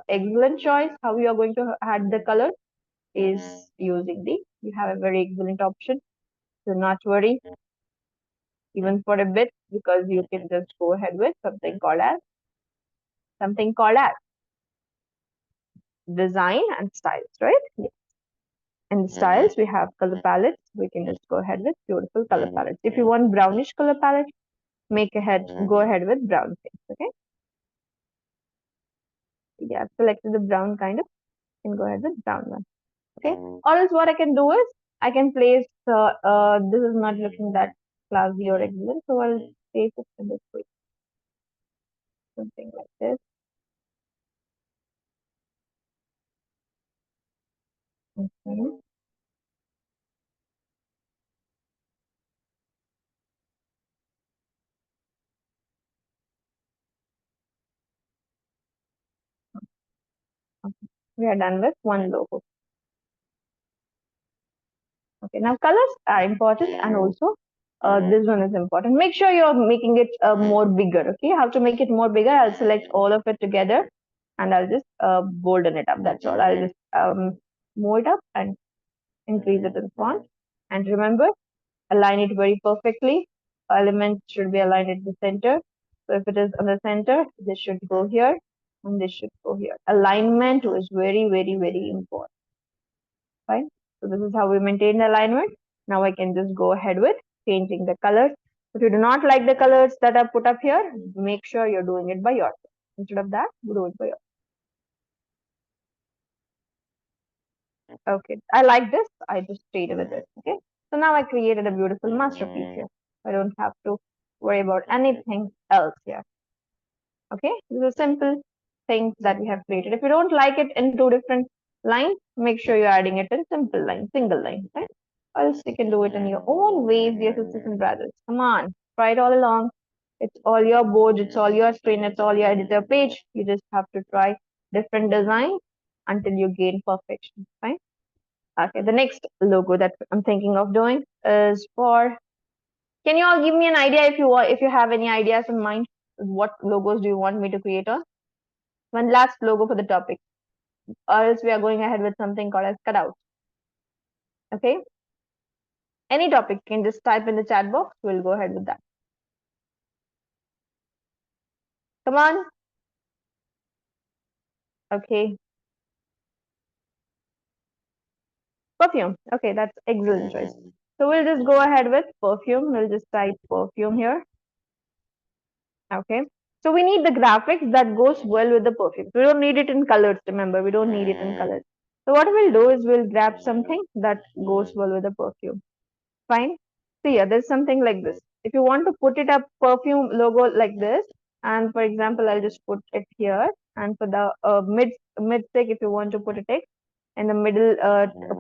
excellent choice. How you are going to add the color is using the, you have a very excellent option. So not worry even for a bit, because you can just go ahead with something called as design and styles, right? Yeah. And styles, we have color palettes. We can just go ahead with beautiful color palettes. If you want brownish color palette, go ahead with brown things. Okay. Yeah, I've selected the brown kind of, and go ahead with brown one. Okay. Or else what I can do is I can place, this is not looking that classy or excellent, so I'll place it in this way, something like this. Mhm. Okay. We are done with one logo. Okay, now colors are important, and also this one is important. Make sure you're making it more bigger. Okay, how to make it more bigger? I'll select all of it together, and I'll just bolden it up. That's all. I'll just move it up and increase it in font. And remember, align it very perfectly. Elements should be aligned at the center. So if it is on the center, this should go here, and this should go here. Alignment is very, very, very important. Fine. So this is how we maintain the alignment. Now I can just go ahead with changing the colors. If you do not like the colors that are put up here, make sure you're doing it by yourself. Instead of that, do it by yourself. Okay, I like this. I just stayed with it. Okay. So now I created a beautiful masterpiece here. I don't have to worry about anything else here. Okay, these are simple things that we have created. If you don't like it in two different lines, make sure you're adding it in simple line, single line, right? Or else you can do it in your own ways, dear sisters and brothers. Come on, try it all along. It's all your board, it's all your screen, it's all your editor page. You just have to try different designs until you gain perfection, right? Okay, the next logo that I'm thinking of doing is for, can you all give me an idea if you want, if you have any ideas in mind? What logos do you want me to create on? One last logo for the topic, or else we are going ahead with something called as cutout. Okay, any topic, you can just type in the chat box. We'll go ahead with that. Come on. Okay, perfume. Okay, that's excellent choice. So we'll just go ahead with perfume. We'll just type perfume here. Okay. So we need the graphics that goes well with the perfume. We don't need it in colors. Remember, we don't need it in colors. So what we'll do is we'll grab something that goes well with the perfume. Fine. So yeah, there's something like this. If you want to put it up perfume logo like this, and for example, I'll just put it here. And for the mid stick, if you want to put a text in the middle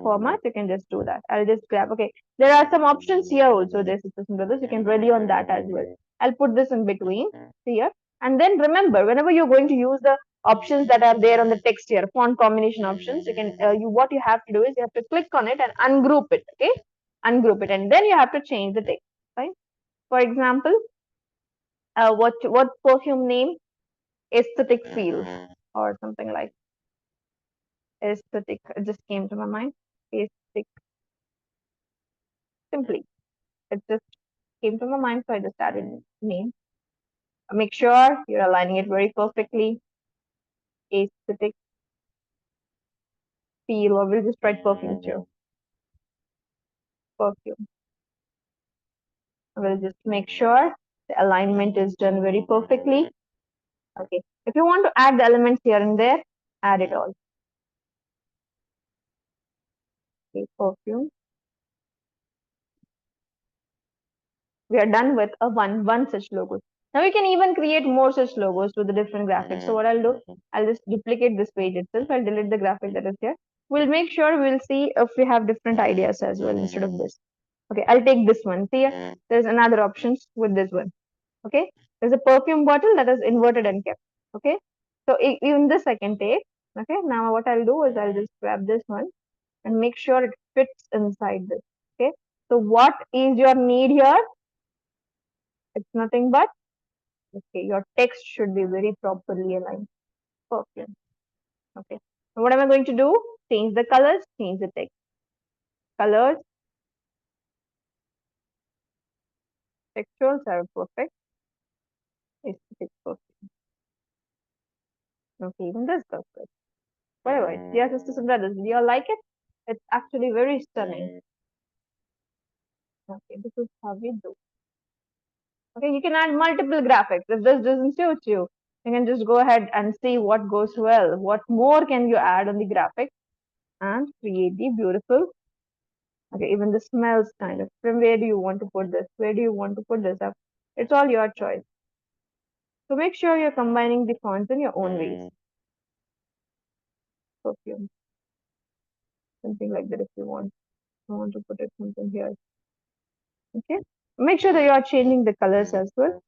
format, you can just do that. I'll just grab. Okay, there are some options here also. There's some brothers. You can ready on that as well. I'll put this in between here. And then remember, whenever you're going to use the options that are there on the text here, font combination options, you can what you have to do is you have to click on it and ungroup it. Okay, ungroup it, and then you have to change the text. Right? For example, what perfume name? Aesthetic feel or something like aesthetic. It just came to my mind. Aesthetic, simply. It just came to my mind, so I just added name. Make sure you're aligning it very perfectly. Aesthetic feel, or we'll just write perfume too. Perfume. We'll just make sure the alignment is done very perfectly. Okay. If you want to add the elements here and there, add it all. Okay, perfume. We are done with a one such logo. Now we can even create more such logos with the different graphics. So what I'll do, I'll just duplicate this page itself. I'll delete the graphic that is here. We'll make sure we'll see if we have different ideas as well instead of this. Okay, I'll take this one. See, there's another options with this one. Okay, there's a perfume bottle that is inverted and kept. Okay, so even this I can take. Okay, now what I'll do is I'll just grab this one and make sure it fits inside this. Okay, so what is your need here? It's nothing but, okay, your text should be very properly aligned. Perfume. Okay, so what am I going to do? Change the colors, change the text. Colors, textuals are perfect. Aesthetic perfect. Okay, even this goes good. Whatever. Dear sisters and brothers, do you all like it? It's actually very stunning. Okay, this is how we do. Okay, you can add multiple graphics. If this doesn't suit you, you can just go ahead and see what goes well. What more can you add on the graphic and create the beautiful. Okay, even the smells kind of. From where do you want to put this? Where do you want to put this up? It's all your choice. So make sure you're combining the fonts in your own ways. Perfume. Something like that if you want. I want to put it something here. Okay. Make sure that you are changing the colors as well.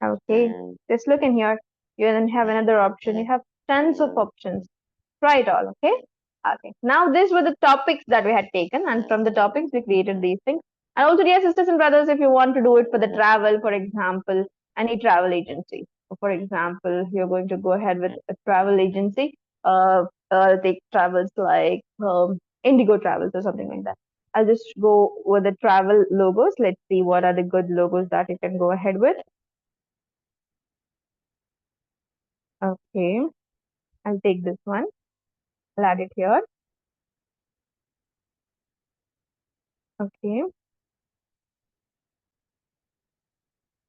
Okay. Just look in here. You then have another option. You have tons of options. Try it all. Okay. Okay. Now these were the topics that we had taken, and from the topics we created these things. And also, dear sisters and brothers, if you want to do it for the travel, for example, any travel agency. For example, you're going to go ahead with a travel agency. Take travels like Indigo Travels or something like that. I'll just go with the travel logos. Let's see what are the good logos that you can go ahead with. Okay, I'll take this one. I'll add it here. Okay.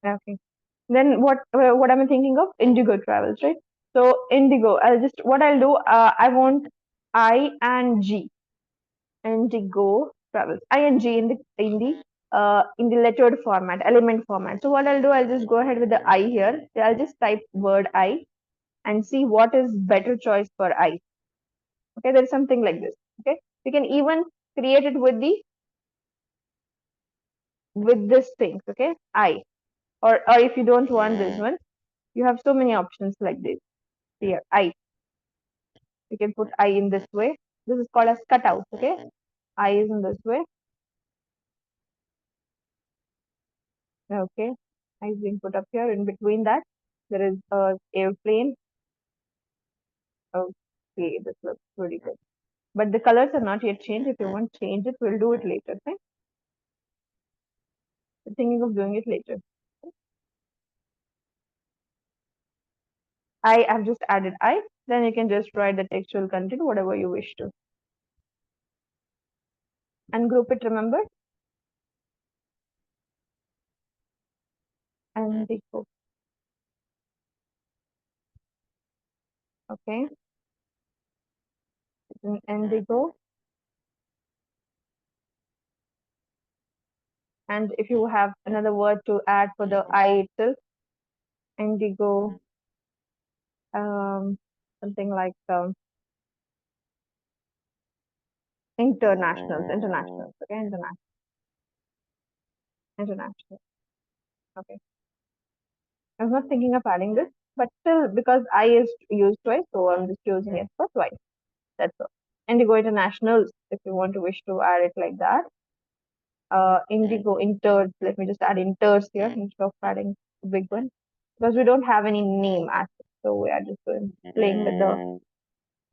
Okay. Then what am I thinking of? Indigo Travels, right? So Indigo, what I'll do, I want I and G. Indigo Travels. I and G in the lettered format, element format. So what I'll do, I'll just go ahead with the I here. So I'll just type word I and see what is better choice for I. Okay, there's something like this. Okay. You can even create it with this thing, okay? I. Or if you don't want this one, you have so many options like this. Here, I. You can put I in this way. This is called as cutout, okay? I is in this way. Okay. I is being put up here. In between that, there is a airplane. Okay, this looks pretty good. But the colors are not yet changed. If you want to change it, we'll do it later, okay? I'm thinking of doing it later. I have just added I. Then you can just write the textual content, whatever you wish to. And group it, remember? And the group. Okay. Indigo. And if you have another word to add for the I itself, indigo, something like internationals, okay, international, okay. I was not thinking of adding this, but still, because I is used twice, so I'm just using it for twice. That's all. Indigo internationals, if you want to wish to add it like that. Indigo inters, let me just add inters here instead of adding a big one, because we don't have any name assets, so we are just playing with the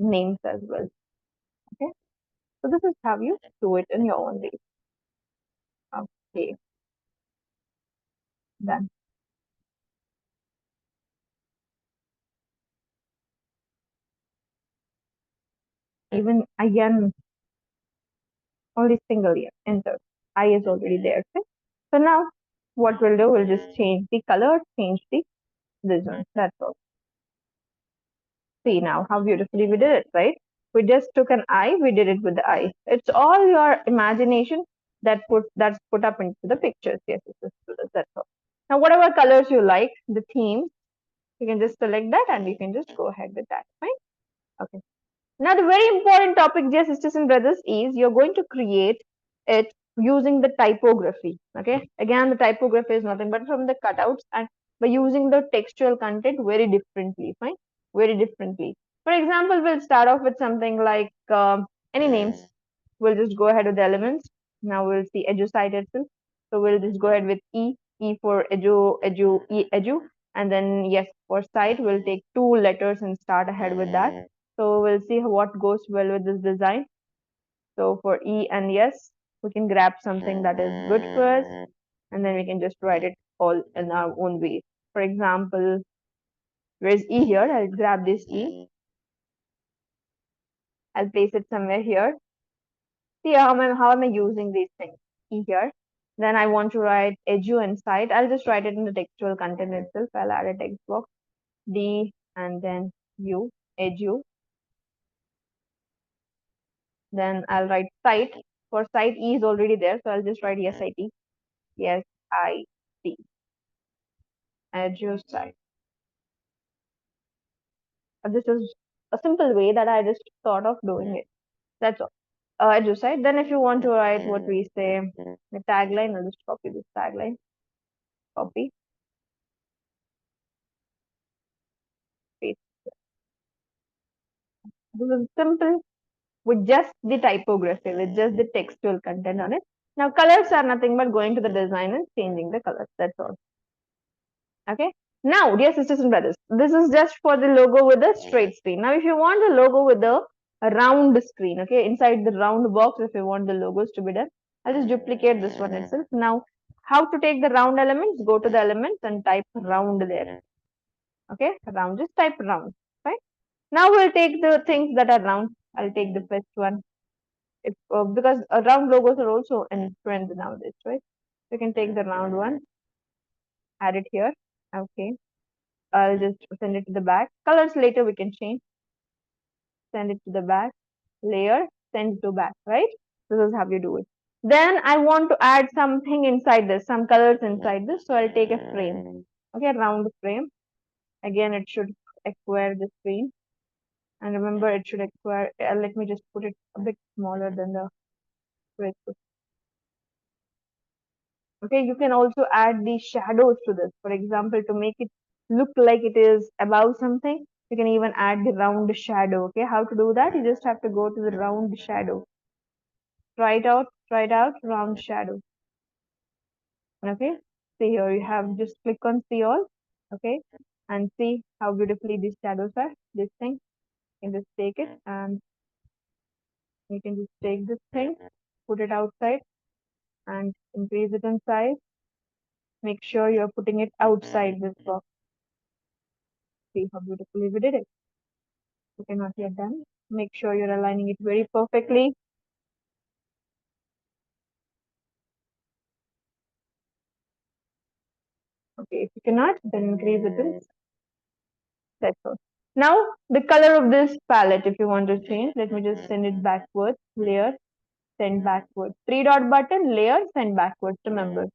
names as well. Okay, so this is how you do it in your own way. Okay, done. Even again, only single year enter. I is already there. Okay? So now what we'll do, we'll just change the color, change the this one. That's all. See now how beautifully we did it, right? We just took an eye, we did it with the eye. It's all your imagination that's put up into the pictures. Yes, that's all. Now, whatever colors you like, the theme, you can just select that and you can just go ahead with that. Fine. Okay. Now, the very important topic, dear sisters and brothers, is you're going to create it using the typography. Okay. Again, the typography is nothing but from the cutouts and by using the textual content very differently. Fine. Very differently. For example, we'll start off with something like any names. We'll just go ahead with the elements. Now we'll see EDU-SITE itself. So we'll just go ahead with E for edu, and then yes, for site, we'll take two letters and start ahead with that. So we'll see what goes well with this design. So for E and yes, we can grab something that is good for us, and then we can just write it all in our own way. For example, where's E here? I'll grab this E. I'll place it somewhere here. See how am I using these things here. Then I want to write edu and site. I'll just write it in the textual content itself. I'll add a text box D and then U edu. Then I'll write site. For site E is already there, so I'll just write SIT. SIT edu site. This is a simple way that I just thought of doing it. That's all. Edu site. Then if you want to write what we say, the tagline, I'll just copy this tagline. Copy. Paste. This is simple with just the typography, with just the textual content on it. Now, colors are nothing but going to the design and changing the colors. That's all. Okay. Now, dear sisters and brothers, this is just for the logo with a straight screen. Now, if you want the logo with a round screen, okay, inside the round box, if you want the logos to be done, I'll just duplicate this one itself. Now, how to take the round elements? Go to the elements and type round there. Okay, round, just type round. Right. Now, we'll take the things that are round. I'll take the first one. If, because round logos are also in trend nowadays, right? You can take the round one, add it here. Okay. I'll just send it to the back. Colors later we can change. Send it to the back. Layer, send it to back, right? This is how you do it. Then I want to add something inside this, some colors inside this. So I'll take a frame. Okay, round frame. Again, it should acquire the screen. And remember, it should acquire, let me just put it a bit smaller than the rest. Okay, you can also add the shadows to this. For example, to make it look like it is above something, you can even add the round shadow. Okay, how to do that? You just have to go to the round shadow. Try it out, round shadow. Okay, see here, you have just click on see all. Okay, and see how beautifully these shadows are. This thing, you can just take it and you can just take this thing, put it outside and increase it in size. Make sure you're putting it outside this box. See how beautifully we did it. Okay, not yet done. Make sure you're aligning it very perfectly. Okay, if you cannot, then increase it in. That's all. Now, the color of this palette, if you want to change, let me just send it backwards. Layer, send backwards. Three dot button, layer, send backwards. Remember.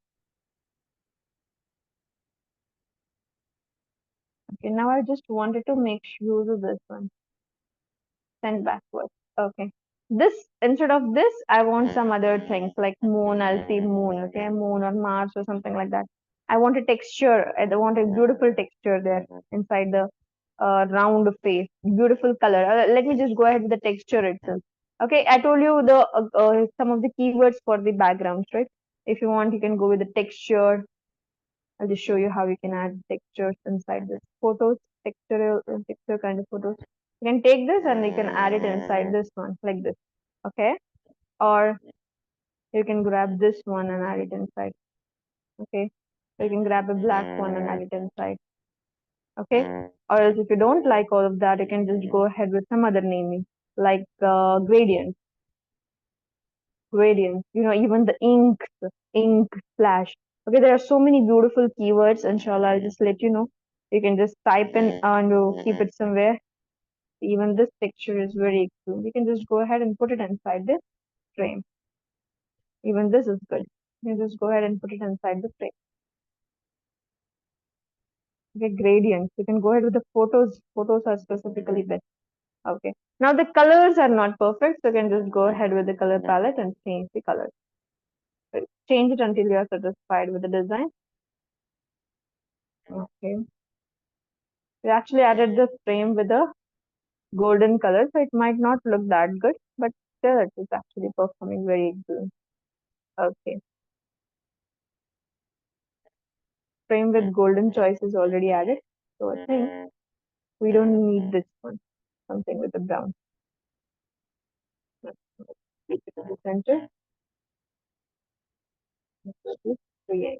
Okay, now I just wanted to make use of this one. Send backwards. Okay. This, instead of this, I want some other things like moon. I'll see moon, okay, moon or Mars or something like that. I want a texture. I want a beautiful texture there inside the round face. Beautiful color. Let me just go ahead with the texture itself. Okay, I told you the some of the keywords for the backgrounds, right? If you want, you can go with the texture. I'll just show you how you can add textures inside this photos, texture kind of photos. You can take this and you can add it inside this one like this. Okay. Or you can grab this one and add it inside. Okay. So you can grab a black one and add it inside. Okay. Or else if you don't like all of that, you can just go ahead with some other naming like gradients, even the ink splash. Okay, there are so many beautiful keywords. Inshallah, I'll just let you know. You can just type in and you keep it somewhere. Even this texture is very excellent. We can just go ahead and put it inside the frame. Even this is good. You can just go ahead and put it inside the frame. Okay, gradients. You can go ahead with the photos. Photos are specifically best. Okay. Now the colors are not perfect, so you can just go ahead with the color palette and change the colors. Change it until you are satisfied with the design. Okay. We actually added the frame with a golden color, so it might not look that good, but still it is actually performing very excellent. Okay. Frame with golden choice is already added, so I think we don't need this one. Something with the brown. Let's keep it in the center. Let's create.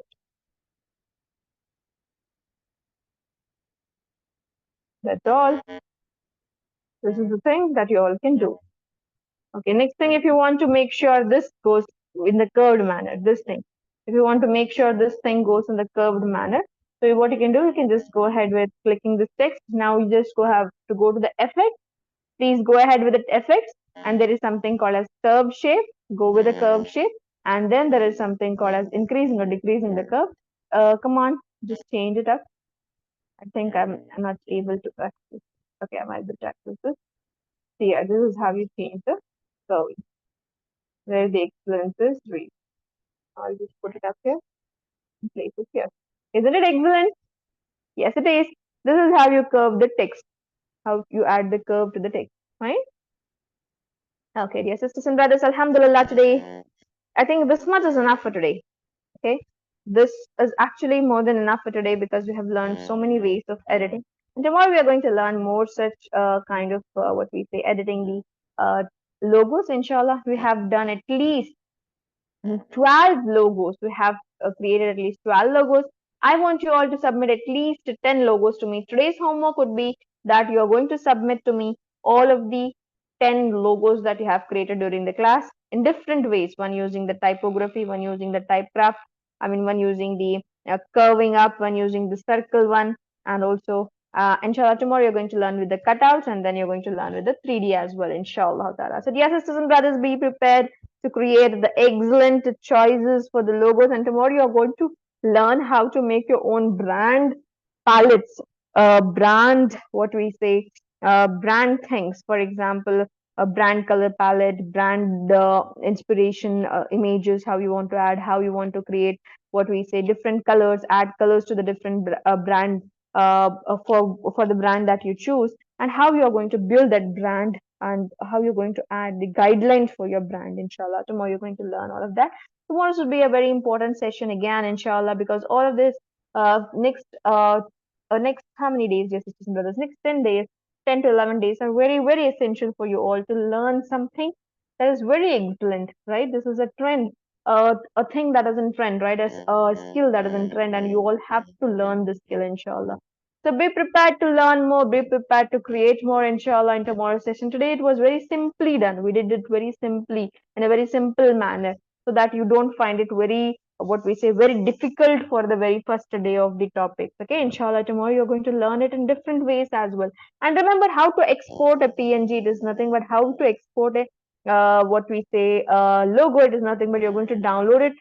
That's all. This is the thing that you all can do. Okay, next thing, if you want to make sure this goes in the curved manner, this thing. If you want to make sure this thing goes in the curved manner, so what you can do, you can just go ahead with clicking this text. Now you just have to go to the effect. Please go ahead with the effects, and there is something called as curve shape. Go with the curve shape, and then there is something called as increasing or decreasing the curve. Come on, just change it up. I think I'm not able to access. Okay, I'm able to access this. So yeah, this is how you change the curve. Where the excellence is read. I'll just put it up here and place it here. Isn't it excellent? Yes, it is. This is how you curve the text. How you add the curve to the text, right? Okay, dear sisters and brothers, Alhamdulillah today. I think this much is enough for today. Okay, this is actually more than enough for today because we have learned so many ways of editing. And tomorrow we are going to learn more such kind of what we say editing the logos. Inshallah, we have done at least 12 logos. We have created at least 12 logos. I want you all to submit at least 10 logos to me. Today's homework would be that you are going to submit to me all of the 10 logos that you have created during the class in different ways. One using the typography, one using the typecraft, one using the curving up, one using the circle one, and also inshallah tomorrow you're going to learn with the cutouts, and then you're going to learn with the 3D as well, inshallah ta'ala. So dear sisters and brothers, be prepared to create the excellent choices for the logos, and tomorrow you're going to learn how to make your own brand palettes, brand what we say brand things. For example, a brand color palette, brand inspiration images, how you want to add, how you want to create what we say different colors, add colors to the different brand for the brand that you choose, and how you are going to build that brand, and how you're going to add the guidelines for your brand. Inshallah, tomorrow you're going to learn all of that. Tomorrow should be a very important session again, inshallah, because all of this next how many days, dear sisters and brothers? Next 10 days, 10 to 11 days are very, very essential for you all to learn something that is very excellent, right? This is a trend, a thing that is in trend, right? As a skill that is in trend, and you all have to learn this skill, inshallah. So be prepared to learn more, be prepared to create more, inshallah, in tomorrow's session. Today it was very simply done. We did it very simply in a very simple manner so that you don't find it very, what we say, very difficult for the very first day of the topic. Okay, inshallah, tomorrow you're going to learn it in different ways as well. And remember how to export a PNG. It is nothing but how to export a what we say logo. It is nothing but you're going to download it.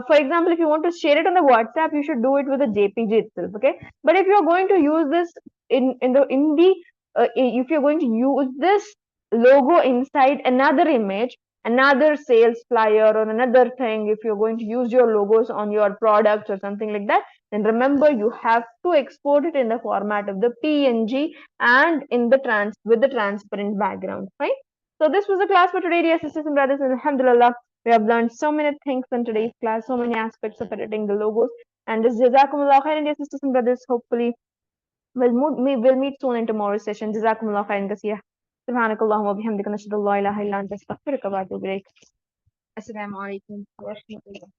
For example, if you want to share it on the WhatsApp, you should do it with a JPG itself. Okay, but if you're going to use this if you're going to use this logo inside another image, another sales flyer or another thing, if you're going to use your logos on your products or something like that, then remember you have to export it in the format of the PNG and in the with the transparent background, right? So this was the class for today, dear sisters and brothers, and alhamdulillah, we have learned so many things in today's class, so many aspects of editing the logos. And this jazakumullah khairan, dear sisters and brothers. Hopefully, we'll meet soon in tomorrow's session. Jazakumullah khairan kaseera. Subhanakallahumma wa bihamdika nashhadu an la ilaha illa anta astaghfiruka wa atubu ilaik. Assalamu alaikum wa rahmatullah.